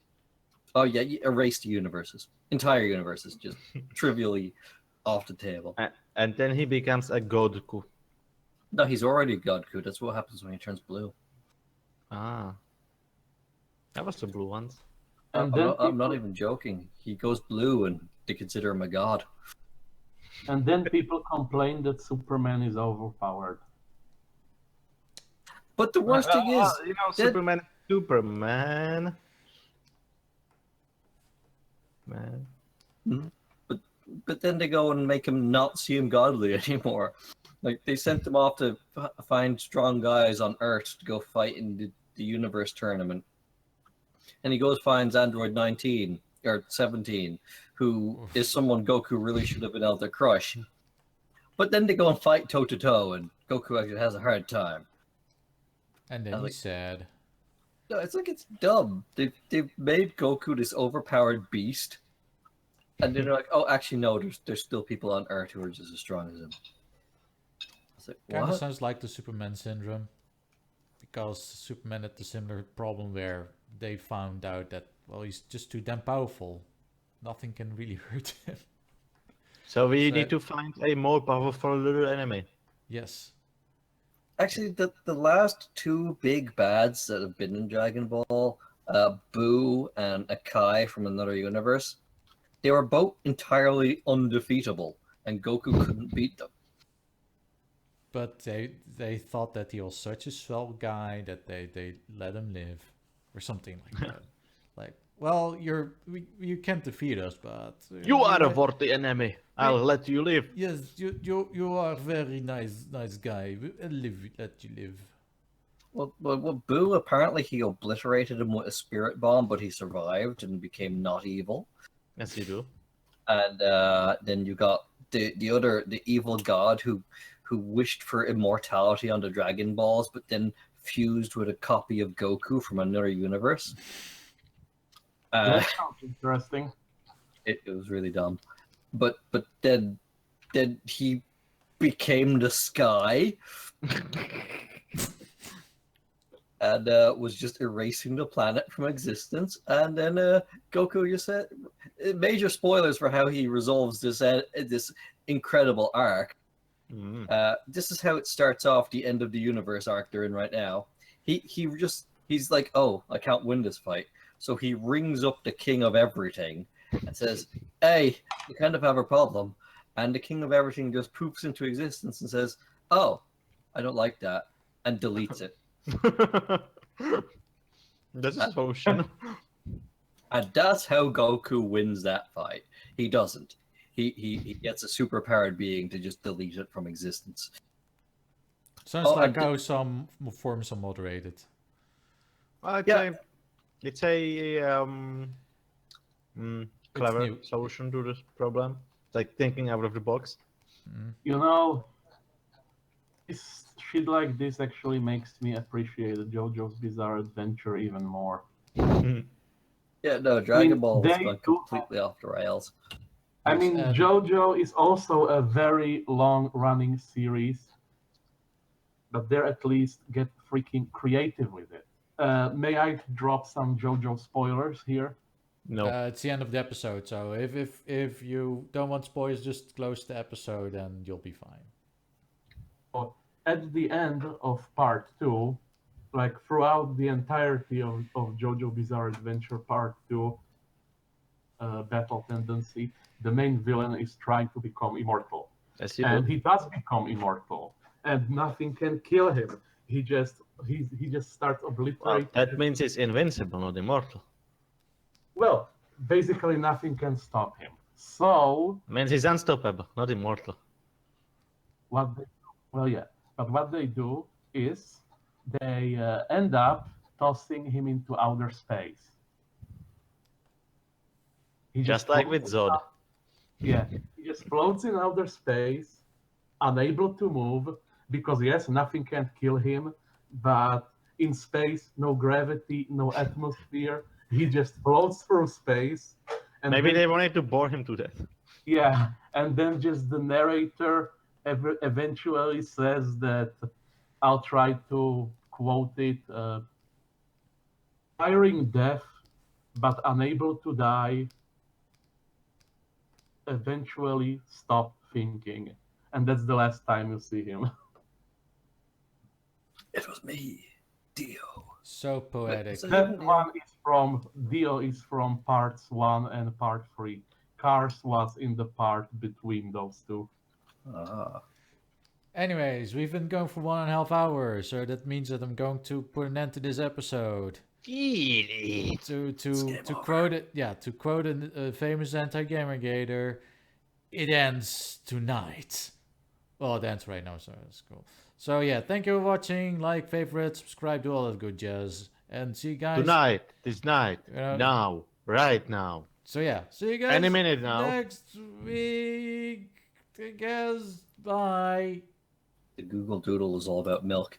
Oh yeah, you erase the universes, entire universes, just trivially off the table. And then he becomes a Godku. No, he's already Godku. That's what happens when he turns blue. Ah, that was the blue ones. And I'm not even joking. He goes blue, and they consider him a god. And then people complain that Superman is overpowered. But the worst thing is, Superman. Man. But then they go and make him not seem godly anymore. Like they sent him off to find strong guys on Earth to go fight in the universe tournament, and he goes finds Android 19 or 17, who is someone Goku really should have been able to crush. But then they go and fight toe to toe, and Goku actually has a hard time. And then he's sad. No, it's like it's dumb. They've made Goku this overpowered beast, and then they're like, oh, actually no, there's still people on Earth who are just as strong as him. It's like, Kind of what? sounds like the Superman syndrome, because Superman had the similar problem where they found out that, well, he's just too damn powerful. Nothing can really hurt him. So we need to find a more powerful little enemy. Yes. Actually, the last two big bads that have been in Dragon Ball, Boo and Akai from another universe, they were both entirely undefeatable, and Goku couldn't beat them. But they thought that he was such a swell guy that they let him live, or something like that. Like, well, you can't defeat us, but You are a worthy enemy. I'll let you live. Yes, you are very nice guy. I'll let you live. Well, Boo, apparently he obliterated him with a spirit bomb, but he survived and became not evil. Yes, you do. And then you got the evil god who wished for immortality on the Dragon Balls, but then fused with a copy of Goku from another universe. That sounds interesting. It was really dumb, but then he became the sky. And was just erasing the planet from existence. And then Goku, you said, major spoilers for how he resolves this incredible arc. This is how it starts off the end of the universe arc they're in right now. He's like, oh, I can't win this fight. So he rings up the king of everything and says, hey, you kind of have a problem. And the king of everything just poofs into existence and says, oh, I don't like that, and deletes it. That's a solution. And that's how Goku wins that fight. He doesn't. He gets a superpowered being to just delete it from existence. Sounds like how some forms are moderated. It's a clever solution to this problem. It's like thinking out of the box. You know, shit like this actually makes me appreciate JoJo's Bizarre Adventure even more. Yeah, no, Dragon Ball has gone completely off the rails. I Yes, mean, and- JoJo is also a very long-running series, but they at least get freaking creative with it. May I drop some JoJo spoilers here? No. It's the end of the episode, so if you don't want spoilers, just close the episode and you'll be fine. At the end of part 2, like throughout the entirety of JoJo Bizarre Adventure Part 2, Battle Tendency, the main villain is trying to become immortal. As you And do. he does become immortal, and nothing can kill him. He just starts Well, obliterating. that means he's invincible, not immortal. Well, basically nothing can stop him. So Means he's unstoppable, not immortal. what they, well, yeah, but what they do is they end up tossing him into outer space. He Just like with floats Zod. up- Yeah, he just floats in outer space, unable to move, because yes, nothing can kill him, but in space, no gravity, no atmosphere. He just floats through space. And Maybe then- they wanted to bore him to death. Yeah, and then just the narrator eventually says that, I'll try to quote it, firing death, but unable to die, eventually stop thinking. And that's the last time you see him. It was me, Dio. So poetic. So- That one is from, Dio is from parts 1 and part 3. Cars was in the part between those two. Ah. Anyways, we've been going for 1.5 hours, so that means that I'm going to put an end to this episode. Really? To game over. quote it, yeah, to quote a famous anti-gamergator, it ends tonight. Well, it ends right now, so that's cool. So yeah, thank you for watching. Like, favorite, subscribe, do all that good jazz, and see you guys Tonight, this night, Uh, now, right now. So yeah, see you guys Any minute now. next week. I guess. Bye. The Google Doodle is all about milk.